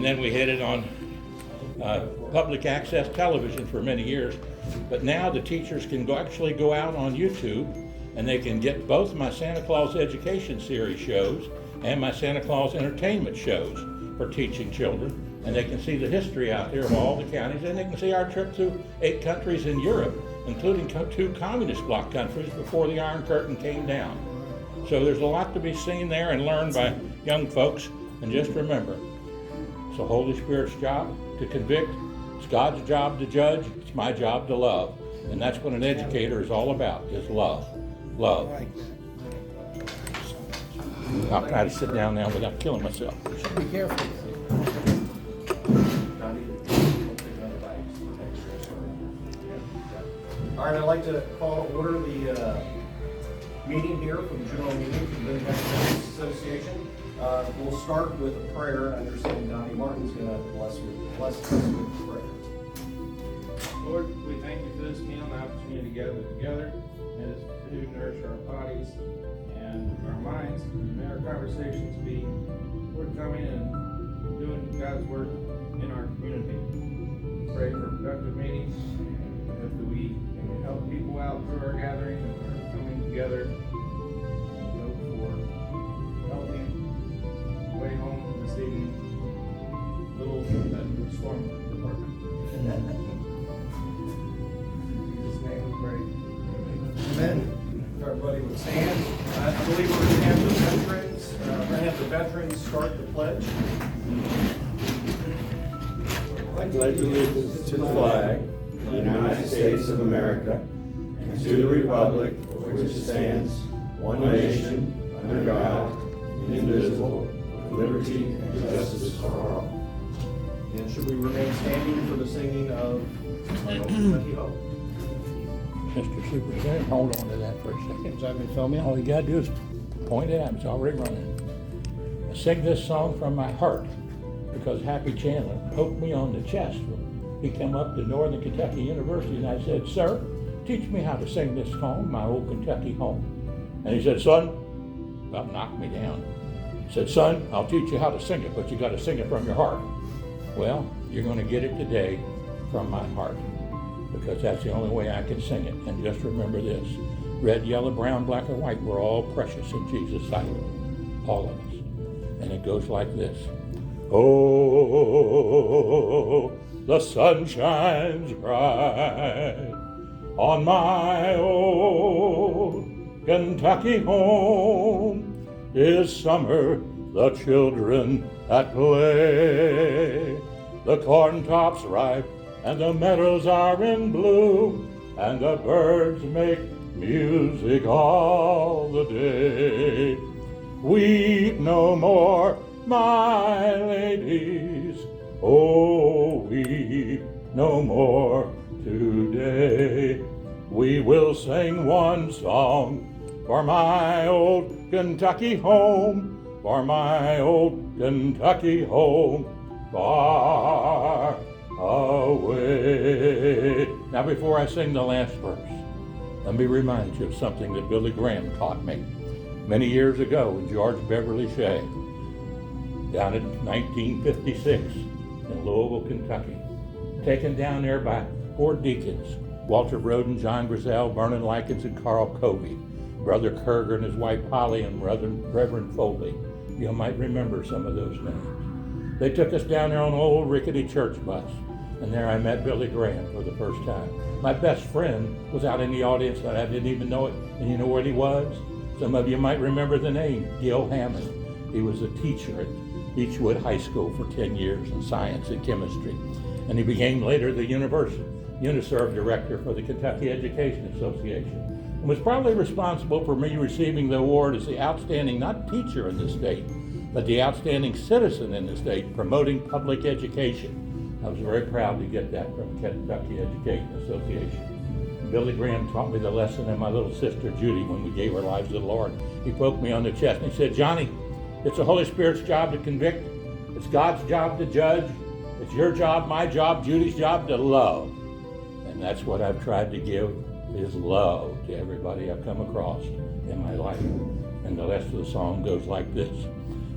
then we had it on public access television for many years. But now the teachers can actually go out on YouTube, and they can get both my Santa Claus Education Series shows and my Santa Claus Entertainment shows for teaching children. And they can see the history out there of all the counties, and they can see our trip through 8 countries in Europe, including 2 communist bloc countries before the Iron Curtain came down. So there's a lot to be seen there and learned by young folks. And just remember, it's the Holy Spirit's job to convict, it's God's job to judge, it's my job to love. And that's what an educator is all about, is love. Love. I'll try to sit down now without killing myself. Be careful. All right, I'd like to call to order the meeting here from General Meeting from the Boone County Association. We'll start with a prayer. I understand Donnie Martin's going to bless us with prayer. Lord, we thank you for this meal and the opportunity to gather together and as food nourish our bodies and our minds. May our conversations be forthcoming and doing God's work in our community. Pray for productive meetings. If we can help people out through our gathering and we're coming together. We hope for healthy way home this evening. Little that storm department. In Jesus' name we pray. Amen. If everybody would stand. I believe we're going to have the veterans. We're going to have the veterans start the pledge. I pledge allegiance to the flag of the United States of America and to the republic for which it stands, one nation, under God, indivisible, with liberty and justice for all. And should we remain standing for the singing of Kentucky Hope? Mr. Superintendent, hold on to that for a second. Has that been filming? All you gotta do is point it out, it's already running. I sing this song from my heart because Happy Chandler poked me on the chest when he came up to Northern Kentucky University and I said, "Sir, teach me how to sing this song, My Old Kentucky Home." And he said, "Son," about knocked me down. He said, "Son, I'll teach you how to sing it, but you gotta sing it from your heart." Well, you're gonna get it today from my heart, because that's the only way I can sing it. And just remember this: red, yellow, brown, black, or white, we're all precious in Jesus' sight, all of us. And it goes like this. Oh, the sun shines bright on my old Kentucky home. Is summer the children at play? The corn tops ripe and the meadows are in bloom, and the birds make music all the day. Weep no more, my ladies, oh, weep no more today. We will sing one song for my old Kentucky home, for my old Kentucky home, far away. Now, before I sing the last verse, let me remind you of something that Billy Graham taught me many years ago in George Beverly Shea, down in 1956 in Louisville, Kentucky. Taken down there by four deacons, Walter Roden, John Griselle, Vernon Likens, and Carl Covey, Brother Kerger and his wife Holly, and Reverend Foley. You might remember some of those names. They took us down there on an old rickety church bus, and there I met Billy Graham for the first time. My best friend was out in the audience, and I didn't even know it, and you know where he was? Some of you might remember the name, Gil Hammond. He was a teacher at Beechwood High School for 10 years in science and chemistry, and he became later the UniServe director for the Kentucky Education Association, and was probably responsible for me receiving the award as the outstanding, not teacher in the state, but the outstanding citizen in the state, promoting public education. I was very proud to get that from Kentucky Education Association. Billy Graham taught me the lesson, and my little sister Judy, when we gave our lives to the Lord. He poked me on the chest and he said, "Johnny, it's the Holy Spirit's job to convict. It's God's job to judge. It's your job, my job, Judy's job to love." And that's what I've tried to give, is love to everybody I've come across in my life. And the rest of the song goes like this.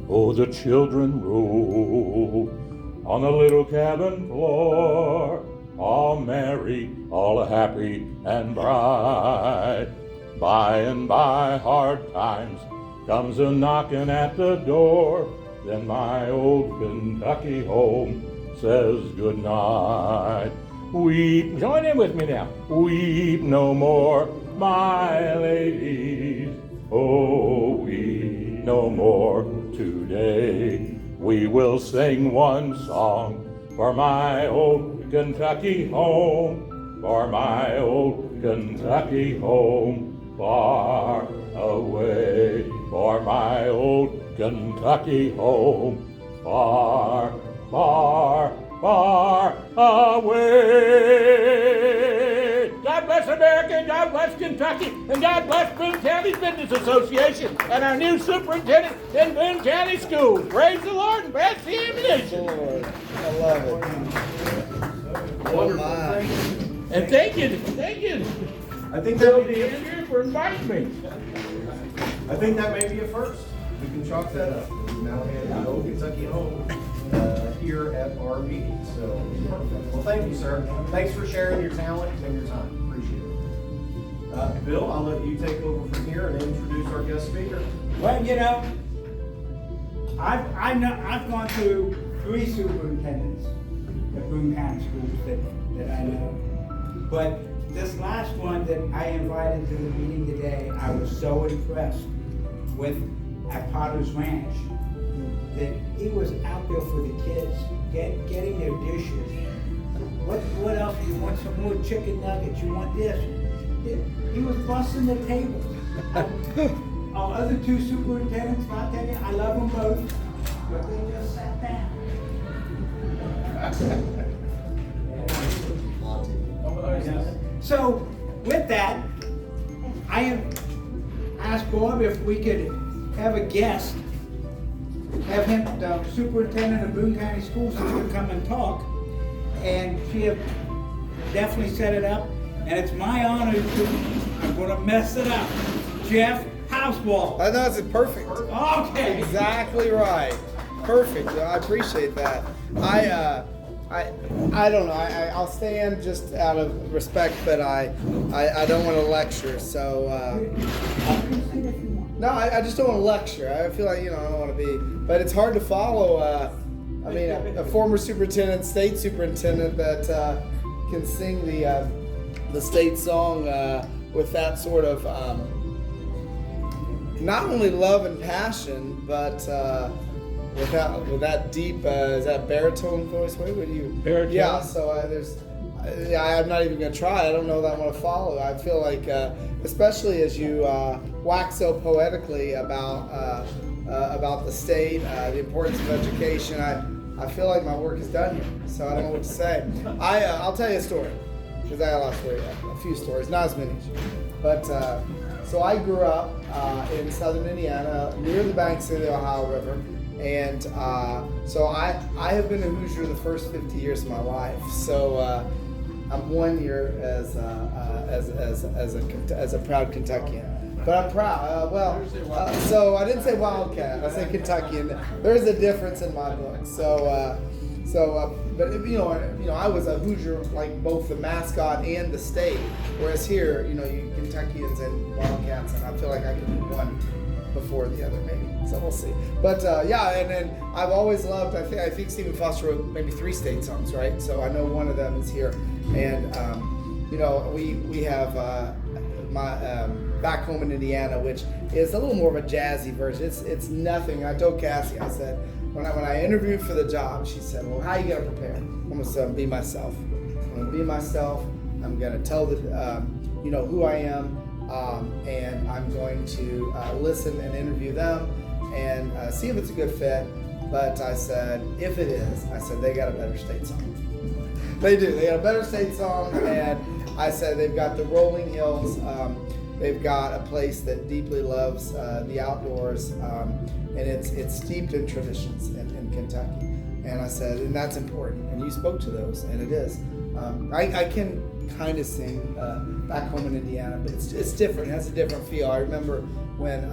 Oh, the children roll on the little cabin floor, all merry, all happy and bright. By and by hard times comes a knocking at the door, then my old Kentucky home says good night. Weep, join in with me now. Weep no more, my ladies, oh, weep no more today. We will sing one song for my old Kentucky home, for my old Kentucky home, far away, for my old Kentucky home, far, far, far away. God bless America, and God bless Kentucky, and God bless Boone County Business Association, and our new superintendent in Boone County Schools. Praise the Lord and pass the ammunition. Lord, I love it. Oh my. And thank you. I think Bill that may be a, Andrew for inviting me. I think that may be a first. We can chalk that up. We've now had the Old Kentucky home here at our meeting. So, well, thank you, sir. Thanks for sharing your talent and your time. Appreciate it. Bill, I'll let you take over from here and introduce our guest speaker. Well, you know, I've gone through 3 superintendents at Boone County Schools that I know. But this last one that I invited to the meeting today, I was so impressed with at Potter's Ranch that he was out there for the kids, getting their dishes. What else? You want some more chicken nuggets? You want this? He was busting the tables. Our other 2 superintendents, I'll tell you, I love them both, but they just sat down. So, with that, I have asked Bob if we could have a guest, have him, the superintendent of Boone County Schools, to come and talk. And she have definitely set it up, and it's my honor to, I'm gonna mess it up, Jeff Housewall. I know it's perfect. Okay. Exactly right. Perfect. I appreciate that. I don't know. I'll stand just out of respect, but I don't want to lecture. So no, I just don't want to lecture. I feel like I don't want to be. But it's hard to follow. I mean, a former superintendent, state superintendent that can sing the state song with that sort of not only love and passion, but with that deep, is that baritone voice? What would you? Baritone? Yeah. So I'm not even gonna try. I don't know that I want to follow. I feel like, especially as you wax so poetically about the state, the importance of education. I feel like my work is done here. So I don't know what to say. I'll tell you a story because I got a lot of stories, a few stories, not as many as you. But so I grew up in southern Indiana, near the banks of the Ohio River. And so I have been a Hoosier the first 50 years of my life. So I'm 1 year as a proud Kentuckian. But I'm proud. So I didn't say Wildcat. I said Kentuckian. There's a difference in my book. But I was a Hoosier, like both the mascot and the state. Whereas here, you Kentuckians and Wildcats, and I feel like I could be one before the other, maybe. So we'll see. But and then I've always loved. I think Stephen Foster wrote maybe 3 state songs, right? So I know one of them is here, and we have my Back Home in Indiana, which is a little more of a jazzy version. It's nothing. I told Cassie, I said when I interviewed for the job, she said, "Well, how are you gonna prepare?" I'm gonna say, "Be myself. I'm gonna be myself. I'm gonna tell who I am." And I'm going to listen and interview them and see if it's a good fit. But I said, if it is, they got a better state song. They do. They got a better state song. And I said they've got the rolling hills. They've got a place that deeply loves the outdoors, and it's steeped in traditions in Kentucky. And I said, and that's important. And you spoke to those, and it is. I can kind of sing Back Home in Indiana, but it's different. It has a different feel. I remember when,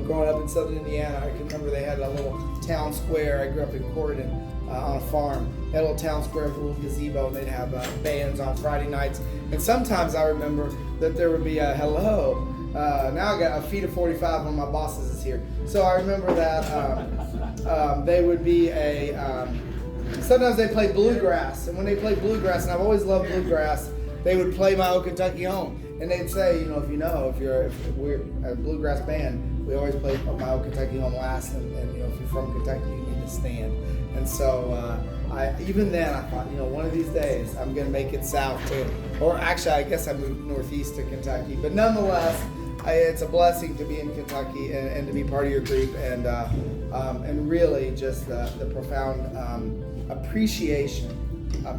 growing up in southern Indiana, I can remember they had a little town square. I grew up in Corydon on a farm. They had a little town square with a little gazebo, and they'd have bands on Friday nights. And sometimes I remember that there would be a hello. Now I got a feet of 45 when my bosses is here. So I remember that they would be sometimes they played bluegrass, and when they played bluegrass, and I've always loved bluegrass, they would play My Old Kentucky Home, and they'd say, if we're a bluegrass band, we always play My Old Kentucky Home last, and if you're from Kentucky, you need to stand. And so even then I thought, one of these days I'm gonna make it south too, or actually I guess I moved northeast to Kentucky, but nonetheless, it's a blessing to be in Kentucky and to be part of your group, and really just the profound appreciation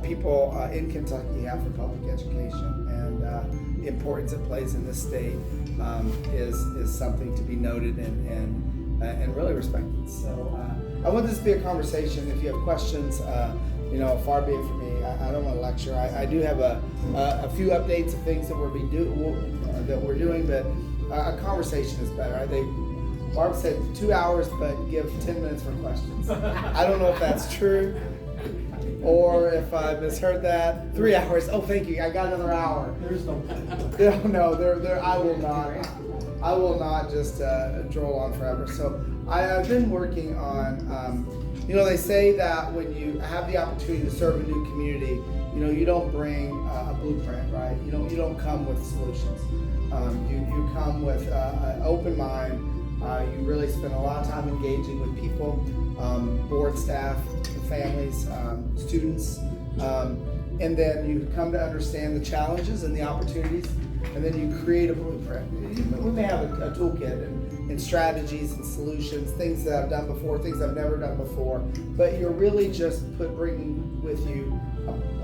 people in Kentucky have for public education, and importance it plays in this state is something to be noted and really respected. So I want this to be a conversation. If you have questions, far be it from me. I don't want to lecture. I do have a few updates of things that we're doing, but a conversation is better. I think Barb said 2 hours, but give 10 minutes for questions. I don't know if that's true, or if I misheard that. 3 hours. Oh, thank you. I got another hour. There's no. No, I will not just droll on forever. So I've been working on. They say that when you have the opportunity to serve a new community, you don't bring a blueprint, right? You don't come with solutions. You come with an open mind. You really spend a lot of time engaging with people, board staff, families, students, and then you come to understand the challenges and the opportunities, and then you create a blueprint. We may have a toolkit and strategies and solutions, things that I've done before, things I've never done before, but you're really just bringing with you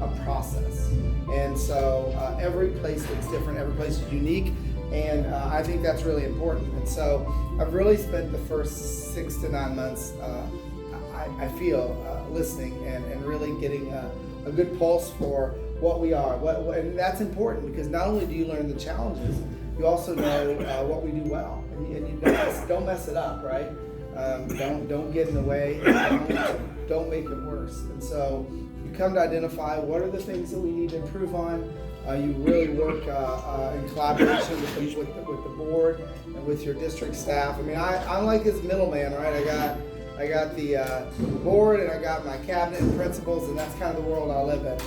a process. And so every place looks different, every place is unique, and I think that's really important. And so I've really spent the first 6 to 9 months, I feel, listening and really getting a good pulse for what we are. And that's important, because not only do you learn the challenges, you also know what we do well, and you don't mess it up, right? Don't get in the way. Don't make it worse. And so you come to identify what are the things that we need to improve on. You really work in collaboration with the board and with your district staff. I mean, I'm like this middleman, right? I got the board, and I got my cabinet and principals, and that's kind of the world I live in.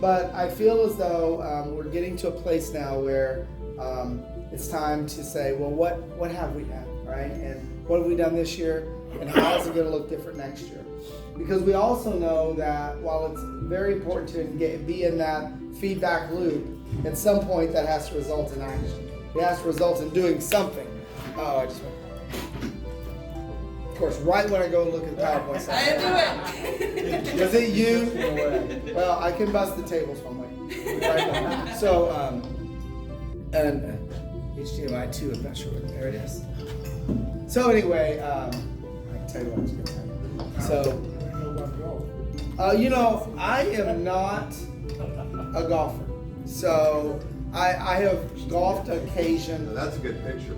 But I feel as though we're getting to a place now where it's time to say, well, what have we done, right? And what have we done this year, and how is it going to look different next year? Because we also know that while it's very important to be in that feedback loop, at some point that has to result in action. It has to result in doing something. Oh, I just went. Of course, right when I go look at the PowerPoint slide. I didn't do it. Was it you? Well, I can bust the tables from way. Right. So, and HDMI 2, I'm not sure what, there it is. So anyway, I can tell you what I was going to say. So, I am not a golfer. So, I have golfed on occasion. That's a good picture.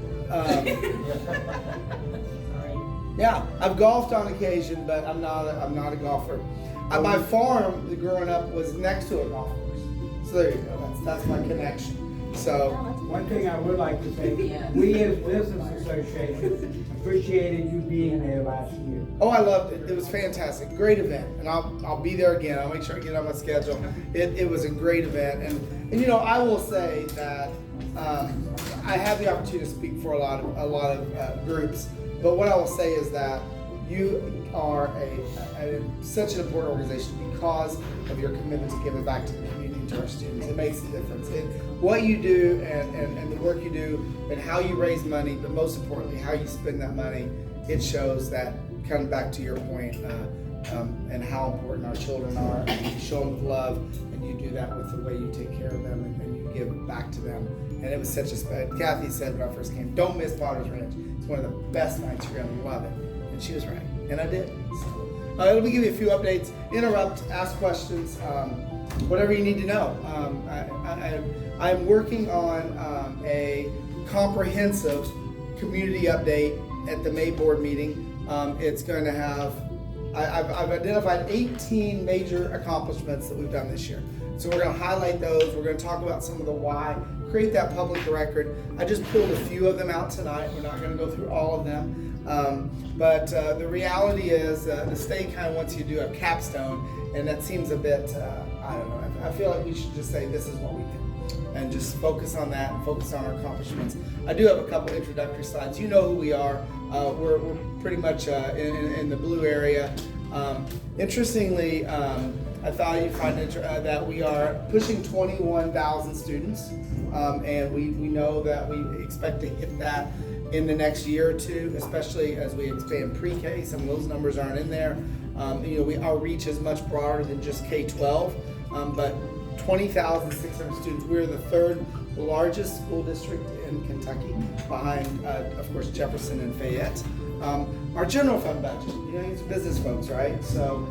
Yeah, I've golfed on occasion, but I'm not a golfer. My farm, growing up, was next to a golf course. So there you go. That's my connection. So One thing I would like to say, we as Business Association appreciated you being there last year. Oh, I loved it. It was fantastic. Great event. And I'll be there again. I'll make sure I get on my schedule. It was a great event. And I will say that I have the opportunity to speak for a lot of groups. But what I will say is that you are such an important organization because of your commitment to giving back to the community and to our students. It makes a difference. What you do and the work you do and how you raise money, but most importantly, how you spend that money, it shows that, coming back to your point, and how important our children are. And you show them with love, and you do that with the way you take care of them and you give back to them. And it was such a Kathy said when I first came, don't miss Potter's Ranch. It's one of the best nights. You're going to love it. And she was right. And I did. So, let me give you a few updates. Interrupt, ask questions, whatever you need to know. I'm working on a comprehensive community update at the May board meeting. It's going to have, I've identified 18 major accomplishments that we've done this year. So we're going to highlight those. We're going to talk about some of the why, create that public record. I just pulled a few of them out tonight. We're not going to go through all of them. But the reality is the state kind of wants you to do a capstone, and that seems a bit, I don't know. I feel like we should just say this is what we did and just focus on that and focus on our accomplishments. I do have a couple introductory slides. You know who we are. We're pretty much in the blue area. Interestingly, I thought you'd find that we are pushing 21,000 students, and we know that we expect to hit that in the next year or two, especially as we expand pre-K. Some of those numbers aren't in there. Our reach is much broader than just K-12, but 20,600 students. We're the third largest school district in Kentucky, behind, of course, Jefferson and Fayette. Our general fund budget, these are business folks, right? So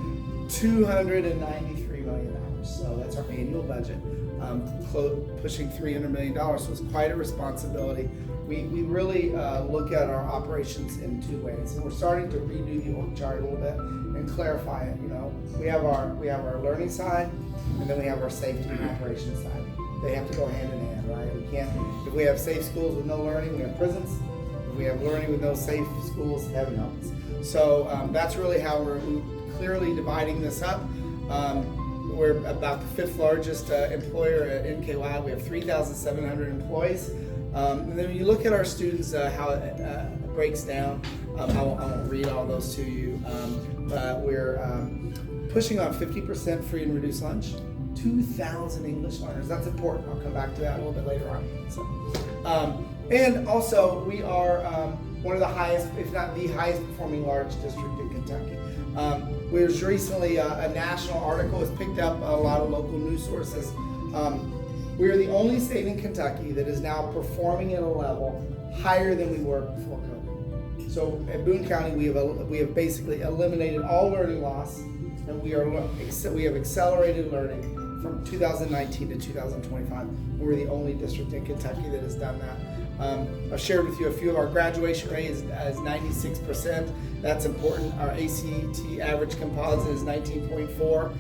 $293 million. So that's our annual budget, pushing $300 million. So it's quite a responsibility. We really look at our operations in two ways, and we're starting to redo the org chart a little bit and clarify it. We have our learning side, and then we have our safety and operations side. They have to go hand in hand, right? We can't. If we have safe schools with no learning, we have prisons. If we have learning with no safe schools, heaven help us. So that's really how we're clearly dividing this up. We're about the fifth largest employer at NKY. We have 3,700 employees. And then when you look at our students, how it breaks down, I won't read all those to you, but we're pushing on 50% free and reduced lunch, 2,000 English learners. That's important. I'll come back to that a little bit later on. So, and also, we are one of the highest, if not the highest performing large district in Kentucky. There's recently a national article has picked up a lot of local news sources. We are the only state in Kentucky that is now performing at a level higher than we were before COVID. So at Boone County, we have basically eliminated all learning loss, and we have accelerated learning from 2019 to 2025. We're the only district in Kentucky that has done that. I've shared with you a few of our graduation rate is 96%. That's important. Our ACT average composite is 19.4.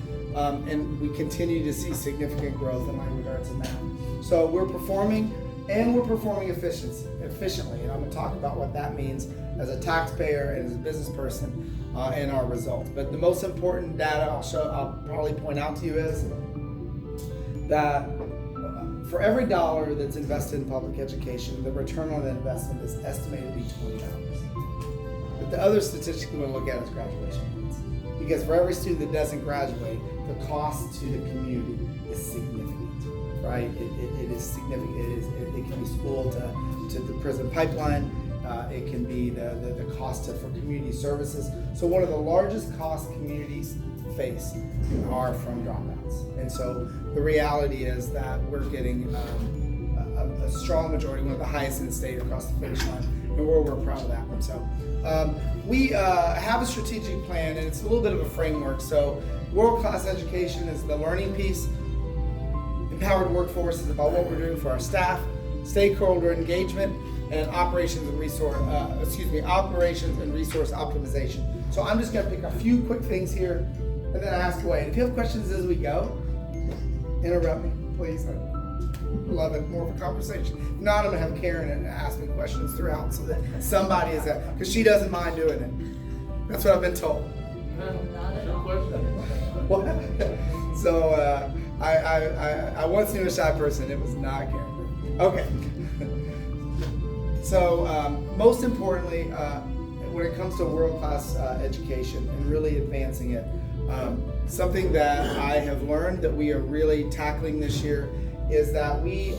And we continue to see significant growth in language arts and math. So we're performing, and we're performing efficiently. And I'm going to talk about what that means as a taxpayer and as a business person in our results. But the most important data I'll probably point out to you is that for every dollar that's invested in public education, the return on that investment is estimated to be $20. But the other statistic we want to look at is graduation rates. Because for every student that doesn't graduate, the cost to the community is significant, right? It is significant. It can be school to the prison pipeline. It can be the cost for community services. So one of the largest costs communities face are from dropouts. And so the reality is that we're getting a strong majority, one of the highest in the state across the finish line, and we're proud of that. So we have a strategic plan, and it's a little bit of a framework. So world-class education is the learning piece. Empowered workforce is about what we're doing for our staff. Stakeholder engagement, and operations and resource optimization. So I'm just going to pick a few quick things here, and then ask away. And if you have questions as we go, interrupt me, please. I love it. More of a conversation. If not, I'm going to have Karen ask me questions throughout, so that somebody is that, because she doesn't mind doing it. That's what I've been told. No question. What? So I once knew a shy person. It was not Karen. Okay. So most importantly, when it comes to world-class education and really advancing it, something that I have learned that we are really tackling this year is that we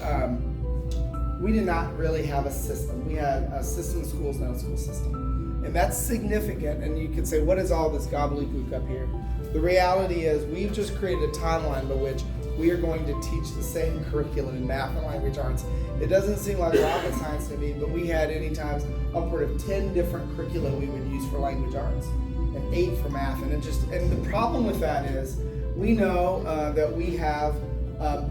did not really have a system. We had a system of schools, not a school system. And that's significant. And you can say, what is all this gobbledygook up here? The reality is we've just created a timeline by which we are going to teach the same curriculum in math and language arts. It doesn't seem like rocket science to me, but we had any times upward of 10 different curricula we would use for language arts and 8 for math. And the problem with that is we know that we have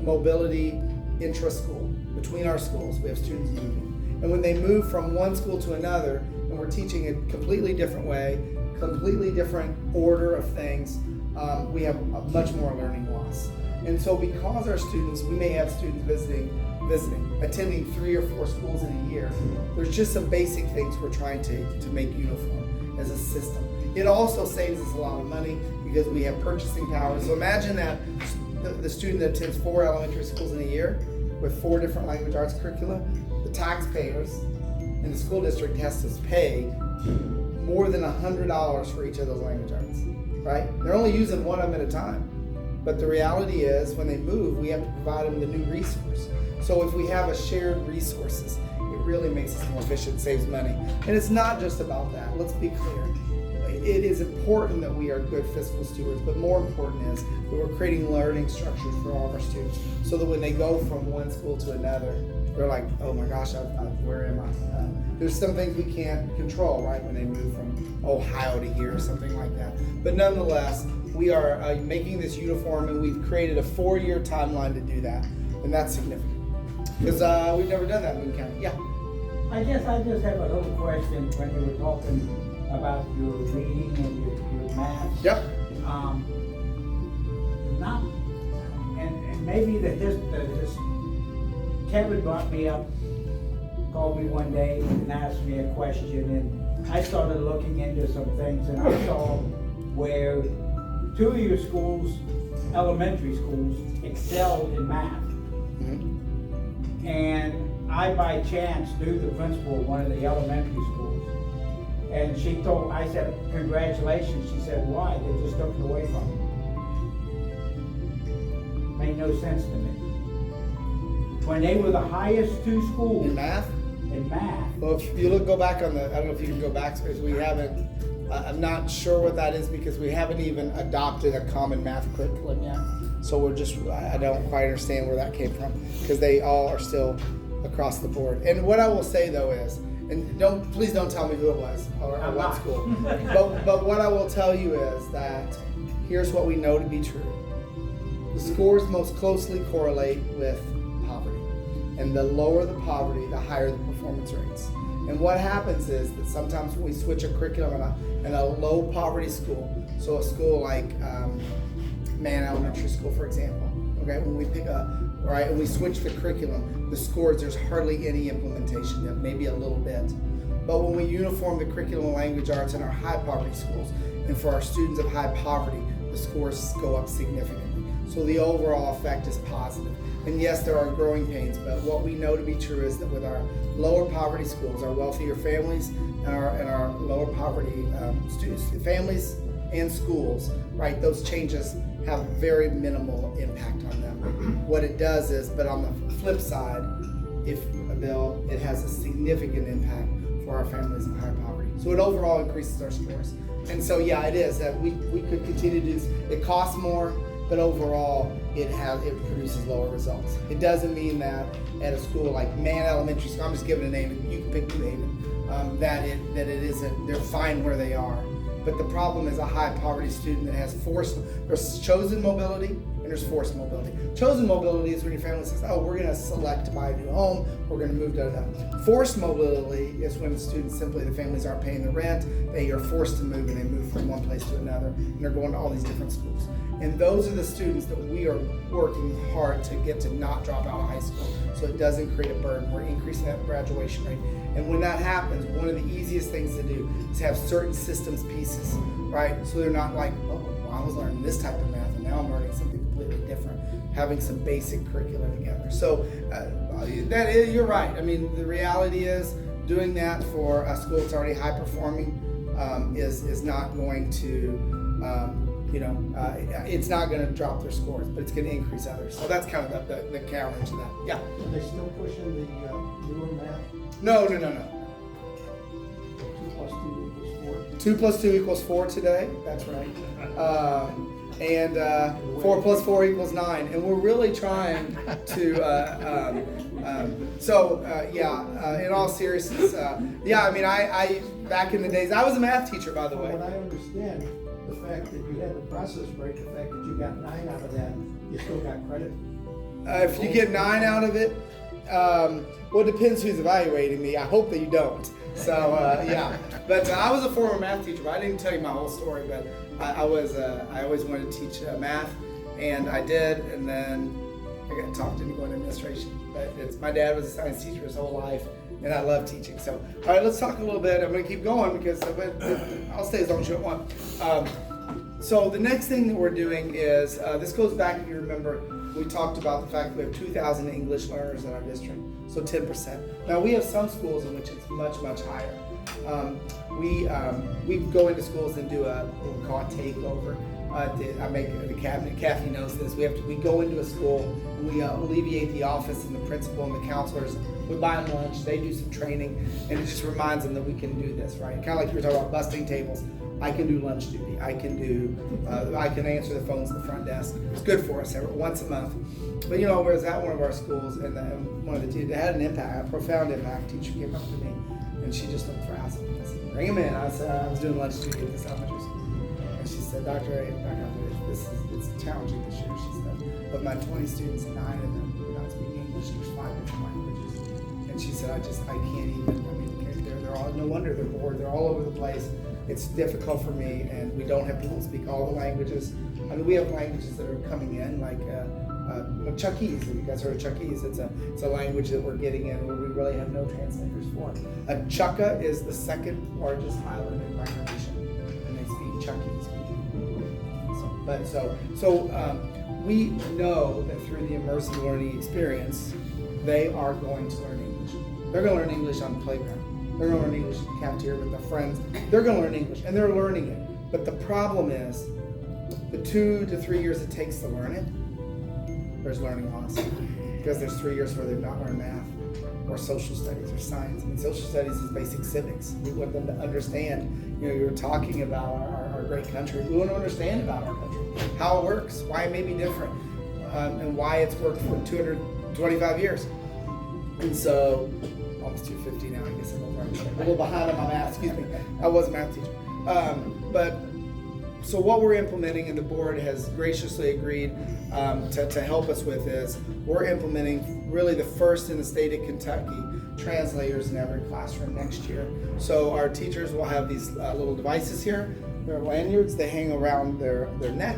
mobility intra-school between our schools. We have students moving. And when they move from one school to another, and we're teaching a completely different way, completely different order of things, we have a much more learning loss. And so because our students, we may have students attending 3 or 4 schools in a year, there's just some basic things we're trying to make uniform as a system. It also saves us a lot of money because we have purchasing power. So imagine that the student that attends 4 elementary schools in a year with 4 different language arts curricula, the taxpayers in the school district has to pay more than $100 for each of those language arts, right? They're only using one of them at a time. But the reality is when they move, we have to provide them the new resource. So if we have a shared resources, it really makes us more efficient, saves money. And it's not just about that. Let's be clear. it is important that we are good fiscal stewards, but more important is that we're creating learning structures for all of our students so that when they go from one school to another, they're like, oh my gosh, where am I? There's some things we can't control, right, when they move from Ohio to here or something like that. But nonetheless, we are making this uniform, and we've created a 4-year timeline to do that, and that's significant because we've never done that in Boone County. Yeah. I guess I just have a little question when you were talking about your reading and your math. Yep. Not, and maybe Kevin brought me up, called me one day and asked me a question, and I started looking into some things, and I saw where 2 of your schools, elementary schools, excelled in math. Mm-hmm. And I, by chance, knew the principal of one of the elementary schools. And I said, congratulations. She said, why? They just took it away from me. Made no sense to me. When they were the highest 2 schools. In math? In math. Well, if you go back on I don't know if you can go back, because we haven't, I'm not sure what that is because we haven't even adopted a common math curriculum yet. So I don't quite understand where that came from because they all are still across the board. And what I will say though is, and please don't tell me who it was or what school, but what I will tell you is that here's what we know to be true. The scores most closely correlate with poverty. And the lower the poverty, the higher the performance rates. And what happens is that sometimes when we switch a curriculum in a low poverty school, so a school like Man Elementary School, for example, okay, when we when we switch the curriculum, the scores, there's hardly any implementation yet, maybe a little bit. But when we uniform the curriculum of language arts in our high poverty schools, and for our students of high poverty, the scores go up significantly. So the overall effect is positive. And yes, there are growing pains, but what we know to be true is that with our lower poverty schools, our wealthier families, and our lower poverty students, families and schools, right, those changes have very minimal impact on them. What it does is, but on the flip side, it has a significant impact for our families in high poverty. So it overall increases our scores. And so yeah, it is that we could continue to do this. It costs more, but overall it produces lower results. It doesn't mean that at a school like Man Elementary School, I'm just giving a name, and you can pick New Haven, that it isn't, they're fine where they are. But the problem is a high poverty student that has there's chosen mobility and there's forced mobility. Chosen mobility is when your family says, oh, we're gonna select to buy a new home, we're gonna move to. Forced mobility is when the students the families aren't paying the rent, they are forced to move, and they move from one place to another, and they're going to all these different schools. And those are the students that we are working hard to get to not drop out of high school, so it doesn't create a burden. We're increasing that graduation rate. And when that happens, one of the easiest things to do is have certain systems pieces, right? So they're not like, oh, well, I was learning this type of math, and now I'm learning something completely different. Having some basic curricula together. So you're right. I mean, the reality is doing that for a school that's already high performing is not going to, it's not going to drop their scores, but it's going to increase others. So that's kind of the counter to that. Yeah. Are they still pushing the newer math? No. 2 plus 2 equals 4. 2 plus 2 equals 4 today. That's right. And 4 plus 4 equals 9. And we're really trying to. In all seriousness, I mean, I back in the days, I was a math teacher, by the way. What I understand, the fact that you had the process break, the fact that you got 9 out of that, you still got credit? If you get 9 out of it, well, it depends who's evaluating me. I hope that you don't. So but I was a former math teacher. But I didn't tell you my whole story, but I always wanted to teach math, and I did, and then I got talked into going to administration. But my dad was a science teacher his whole life, and I love teaching. So, all right, let's talk a little bit. I'm going to keep going because I'll stay as long as you want. So the next thing that we're doing is, this goes back, if you remember, we talked about the fact that we have 2,000 English learners in our district, so 10%. Now we have some schools in which it's much, much higher. We go into schools and do what we call a takeover. I make the cabinet. Kathy knows this. We go into a school and we alleviate the office and the principal and the counselors. We buy them lunch. They do some training, and it just reminds them that we can do this, right? Kind of like you were talking about busting tables. I can do lunch duty. I can answer the phones at the front desk. It's good for us once a month. But I was at one of our schools, and one of the teachers had an impact, a profound impact. Teacher came up to me, and she just looked frazzled. I said, "Bring him in." I said, "I was doing lunch duty at this elementary school," and she said, "Dr. A, it's challenging this year." She said, "But my 20 students, 9 of them do not speak English. There's 5 different languages," and she said, "I can't even. They're all no wonder they're bored. They're all over the place. It's difficult for me, and we don't have people who speak all the languages. We have languages that are coming in, like Chuckese. Have you guys heard of Chuckese? It's a language that we're getting in where we really have no translators for. Chukka is the second largest island in Micronesia, and they speak Chuckese. So we know that through the immersive learning experience, they are going to learn English. They're going to learn English on the playground. They're going to learn English in the cafeteria with their friends. They're going to learn English, and they're learning it. But the problem is, the 2 to 3 years it takes to learn it, there's learning loss. Because there's 3 years where they've not learned math, or social studies, or science. Social studies is basic civics. We want them to understand, you were talking about our great country. We want to understand about our country, how it works, why it may be different, and why it's worked for 225 years. And so, almost 250 now, I guess I'm over. I'm a little behind on my math, excuse me. I was a math teacher. So what we're implementing, and the board has graciously agreed to help us with, is we're implementing really the first in the state of Kentucky translators in every classroom next year. So our teachers will have these little devices here. They're lanyards. They hang around their neck.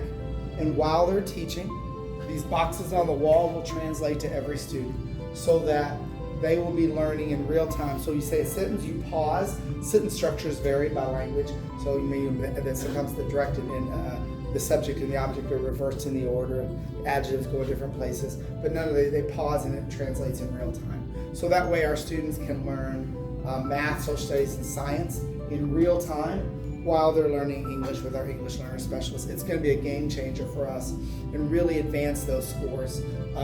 And while they're teaching, these boxes on the wall will translate to every student so that they will be learning in real time. So you say a sentence, you pause. Sentence structures vary by language. So you may that sometimes the directed and the subject and the object are reversed in the order. Adjectives go in different places, but none of they pause and it translates in real time. So that way our students can learn math, social studies, and science in real time while they're learning English with our English learner specialists. It's going to be a game changer for us and really advance those scores.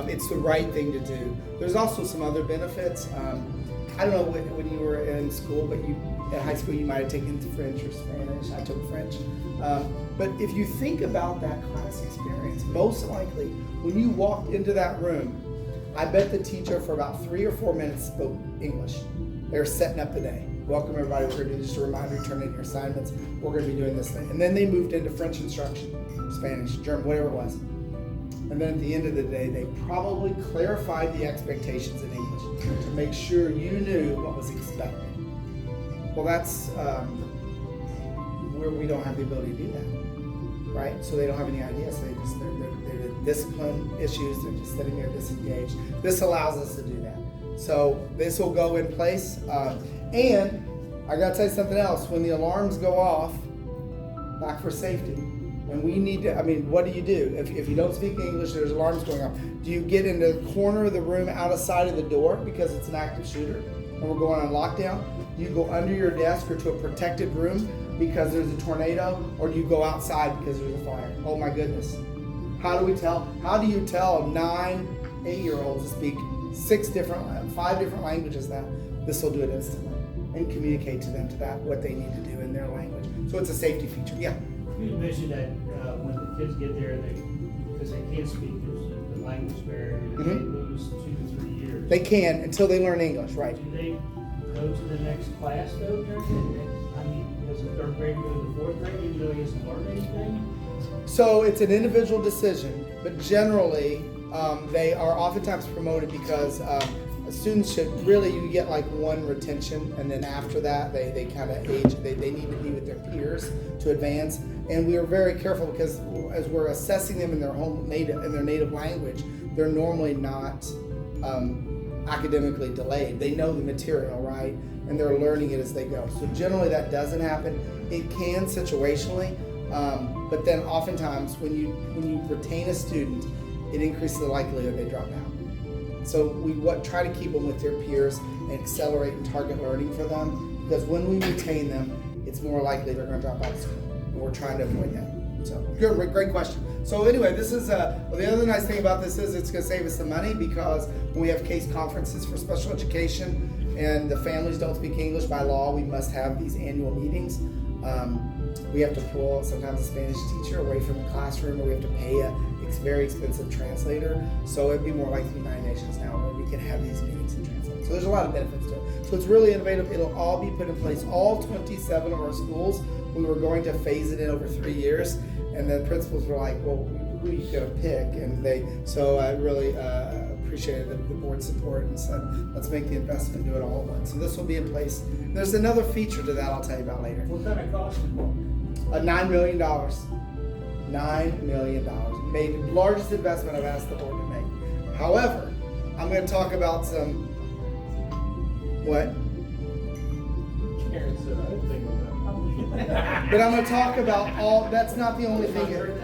It's the right thing to do. There's also some other benefits. I don't know when you were in school, but at high school you might have taken French or Spanish. I took French. But if you think about that class experience, most likely when you walked into that room, I bet the teacher for about 3 or 4 minutes spoke English. They were setting up the day. Welcome everybody, we're going to do just a reminder, turn in your assignments. We're going to be doing this thing. And then they moved into French instruction, Spanish, German, whatever it was. And then at the end of the day, they probably clarified the expectations in English to make sure you knew what was expected. Well, that's where we don't have the ability to do that, right? So they don't have any ideas. So they're discipline issues. They're just sitting there disengaged. This allows us to do that. So this will go in place. And I gotta tell you something else. When the alarms go off, back for safety, and we need to, what do? If you don't speak English, there's alarms going off. Do you get in the corner of the room out of sight of the door because it's an active shooter and we're going on lockdown? Do you go under your desk or to a protected room because there's a tornado? Or do you go outside because there's a fire? Oh my goodness. How do you tell 9 8-year-olds to speak 5 different languages that this will do it instantly and communicate to them what they need to do in their language. So it's a safety feature. Yeah. You mentioned that when the kids get there, because they can't speak, there's the language barrier, they lose 2 to 3 years. They can until they learn English, right? Do they go to the next class though? Does the 3rd grade go to the 4th grade even though he hasn't learned anything? So it's an individual decision, but generally they are oftentimes promoted because students should really, you get like 1 retention, and then after that they kind of age, they need to be with their peers to advance. And we are very careful because as we're assessing them in their native language, they're normally not academically delayed. They know the material, right? And they're learning it as they go. So generally that doesn't happen. It can situationally, but then oftentimes when you retain a student, it increases the likelihood they drop out. So we try to keep them with their peers and accelerate and target learning for them because when we retain them, it's more likely they're going to drop out of school, and we're trying to avoid that. So, good, great question. So anyway, this is, the other nice thing about this is it's going to save us some money, because when we have case conferences for special education and the families don't speak English, by law, we must have these annual meetings. We have to pull sometimes a Spanish teacher away from the classroom, or we have to pay a very expensive translator. So it'd be more like the United Nations now, where we can have these meetings and translate. So there's a lot of benefits to it. So it's really innovative. It'll all be put in place. All 27 of our schools, we were going to phase it in over 3 years. And the principals were like, well, who are you going to pick? And so I really appreciated the board's support and said, let's make the investment and do it all at once. So this will be in place. There's another feature to that I'll tell you about later. What kind of cost involved? $9 million. $9 million. Made the largest investment I've asked the board to make. However, I'm going to talk about some, what? Karen said, I didn't think of that. But I'm going to talk about all, that's not the only thing here.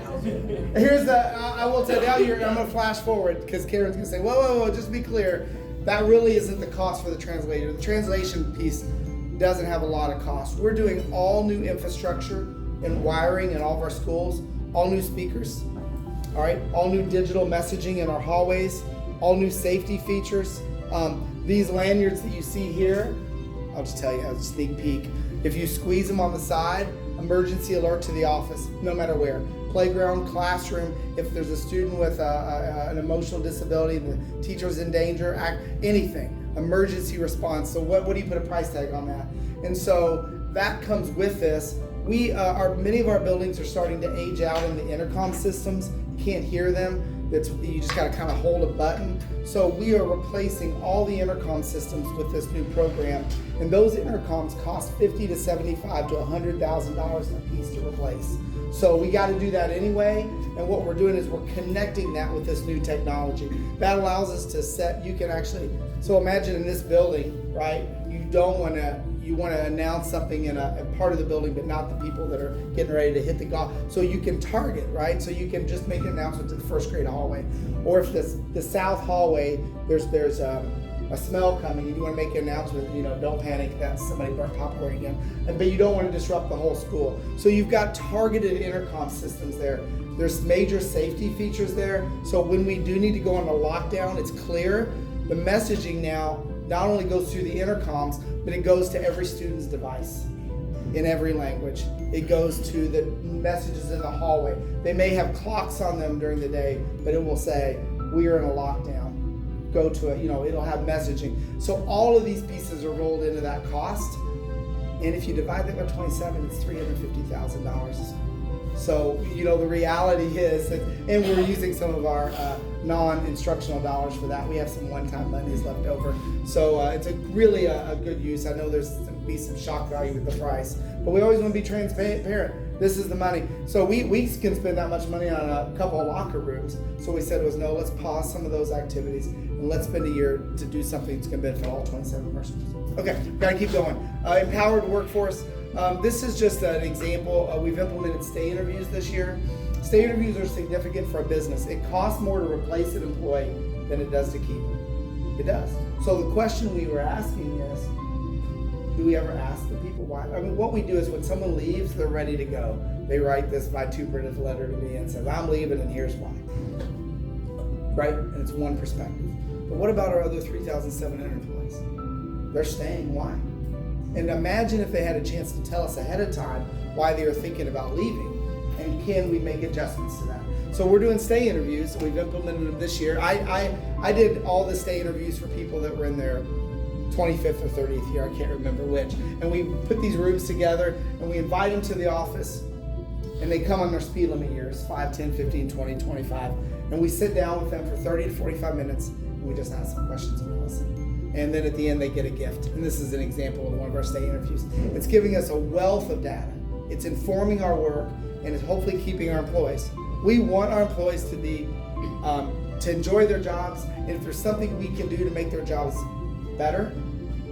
Here's I will tell you, I'm going to flash forward, because Karen's going to say, whoa, just to be clear, that really isn't the cost for the translator. The translation piece doesn't have a lot of cost. We're doing all new infrastructure and wiring in all of our schools, all new speakers, all right, all new digital messaging in our hallways, all new safety features. These lanyards that you see here, I'll just tell you as a sneak peek. If you squeeze them on the side, emergency alert to the office, no matter where. Playground, classroom, if there's a student with an emotional disability, the teacher's in danger, anything, emergency response. So what do you put a price tag on that? And so that comes with this. Many of our buildings are starting to age out in the intercom systems. You can't hear them. You just got to kind of hold a button. So we are replacing all the intercom systems with this new program, and those intercoms cost $50,000 to $75,000 to $100,000 a piece to replace. So we got to do that anyway, and what we're doing is we're connecting that with this new technology. That allows us to so imagine in this building, right, you want to announce something in a part of the building, but not the people that are getting ready to hit the golf. So you can target, right? So you can just make an announcement to the first grade hallway. Or if the south hallway, there's a smell coming, and you want to make an announcement, don't panic, that's somebody burnt popcorn again. But you don't want to disrupt the whole school. So you've got targeted intercom systems there. There's major safety features there. So when we do need to go into lockdown, it's clear. The messaging now not only goes through the intercoms, but it goes to every student's device in every language. It goes to the messages in the hallway. They may have clocks on them during the day, but it will say, we are in a lockdown. Go to it, it'll have messaging. So all of these pieces are rolled into that cost. And if you divide that by 27, it's $350,000. So, the reality is that, and we're using some of our non-instructional dollars for that. We have some one-time monies left over. So it's really a good use. I know there's going to be some shock value with the price, but we always want to be transparent. This is the money. So we can spend that much money on a couple of locker rooms. So we said no, let's pause some of those activities and let's spend a year to do something that's going to benefit all 27 persons. Okay, gotta keep going. Empowered workforce. This is just an example. We've implemented stay interviews this year. Stay interviews are significant for a business. It costs more to replace an employee than it does to keep. It does. So the question we were asking is, do we ever ask the people why? What we do is when someone leaves, they're ready to go. They write this vituperative letter to me and says, I'm leaving and here's why. Right? And it's one perspective. But what about our other 3,700 employees? They're staying. Why? And imagine if they had a chance to tell us ahead of time why they were thinking about leaving, and can we make adjustments to that? So we're doing stay interviews. We've implemented them this year. I did all the stay interviews for people that were in their 25th or 30th year, I can't remember which. And we put these rooms together and we invite them to the office, and they come on their speed limit years, 5, 10, 15, 20, 25. And we sit down with them for 30 to 45 minutes and we just ask them questions and we listen. And then at the end they get a gift. And this is an example of one of our stay interviews. It's giving us a wealth of data. It's informing our work and it's hopefully keeping our employees. We want our employees to be, to enjoy their jobs, and if there's something we can do to make their jobs better,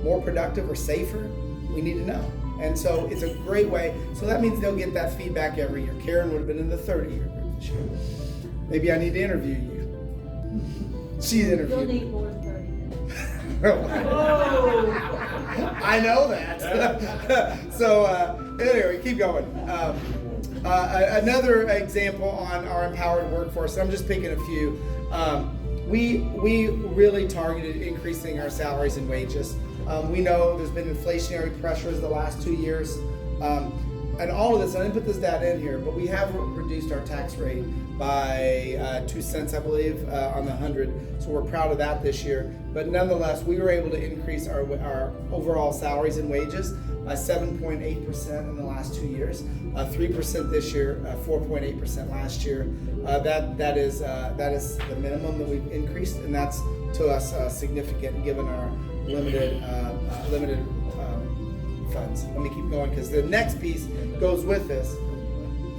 more productive, or safer, we need to know. And so it's a great way. So that means they'll get that feedback every year. Karen would have been in the 30-year group this year. Maybe I need to interview you. She's interviewed. You'll need more than 30 minutes. I know that. So anyway, keep going. Another example on our empowered workforce, I'm just picking a few. We really targeted increasing our salaries and wages. We know there's been inflationary pressures the last 2 years. And all of this, I didn't put this data in here, but we have reduced our tax rate by 2 cents, I believe, on the 100. So we're proud of that this year. But nonetheless, we were able to increase our overall salaries and wages by 7.8% in the last 2 years, 3% this year, 4.8% last year. That is the minimum that we've increased, and that's to us significant given our limited funds. Let me keep going because the next piece goes with this.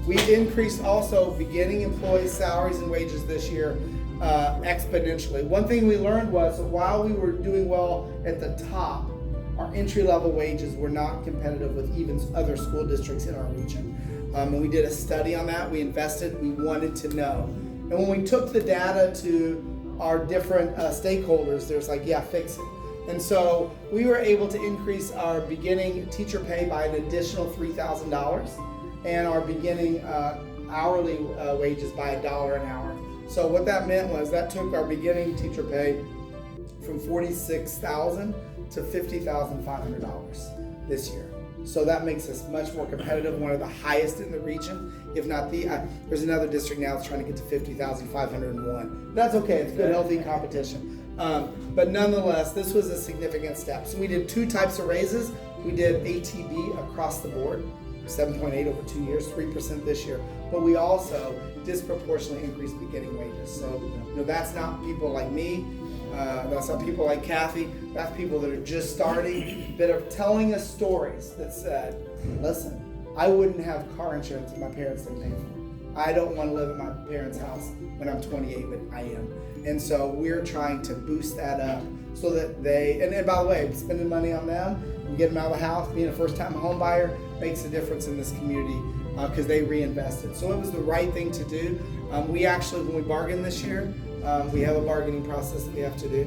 We increased also beginning employees' salaries and wages this year exponentially. One thing we learned was that while we were doing well at the top, our entry-level wages were not competitive with even other school districts in our region. And we did a study on that. We invested. We wanted to know. And when we took the data to our different stakeholders, there's like, yeah, fix it. And so we were able to increase our beginning teacher pay by an additional $3,000 and our beginning hourly wages by $1 an hour. So what that meant was that took our beginning teacher pay from $46,000 to $50,500 this year. So that makes us much more competitive, one of the highest in the region, if not the, there's another district now that's trying to get to $50,501. That's okay, it's good, healthy competition. But nonetheless, this was a significant step. So we did 2 types of raises. We did ATB across the board, 7.8 over 2 years, 3% this year. But we also disproportionately increased beginning wages. So that's not people like me, that's not people like Kathy, that's people that are just starting, that are telling us stories that said, listen, I wouldn't have car insurance if my parents didn't pay for it. I don't want to live at my parents' house when I'm 28, but I am. And so we're trying to boost that up so that they, and by the way, spending money on them and getting them out of the house, being a first-time home buyer makes a difference in this community because they reinvested. So it was the right thing to do. We actually, when we bargained this year, we have a bargaining process that we have to do.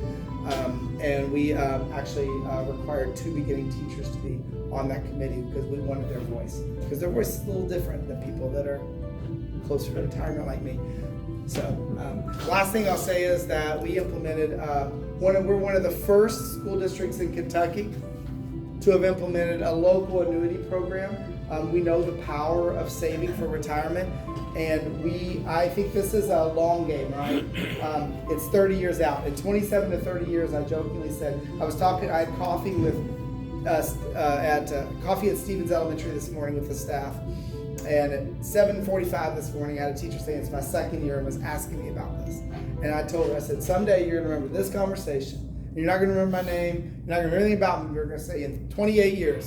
And we actually required 2 beginning teachers to be on that committee because we wanted their voice. Because their voice is a little different than people that are closer to retirement like me. So, last thing I'll say is that we implemented, we're one of the first school districts in Kentucky to have implemented a local annuity program. We know the power of saving for retirement, and I think this is a long game, right? It's 30 years out. In 27 to 30 years, I jokingly said, I had coffee with coffee at Stevens Elementary this morning with the staff. And at 7:45 this morning, I had a teacher saying it's my second year and was asking me about this. And I told her, I said, someday you're going to remember this conversation. You're not going to remember my name. You're not going to remember anything about me. You're going to say in 28 years,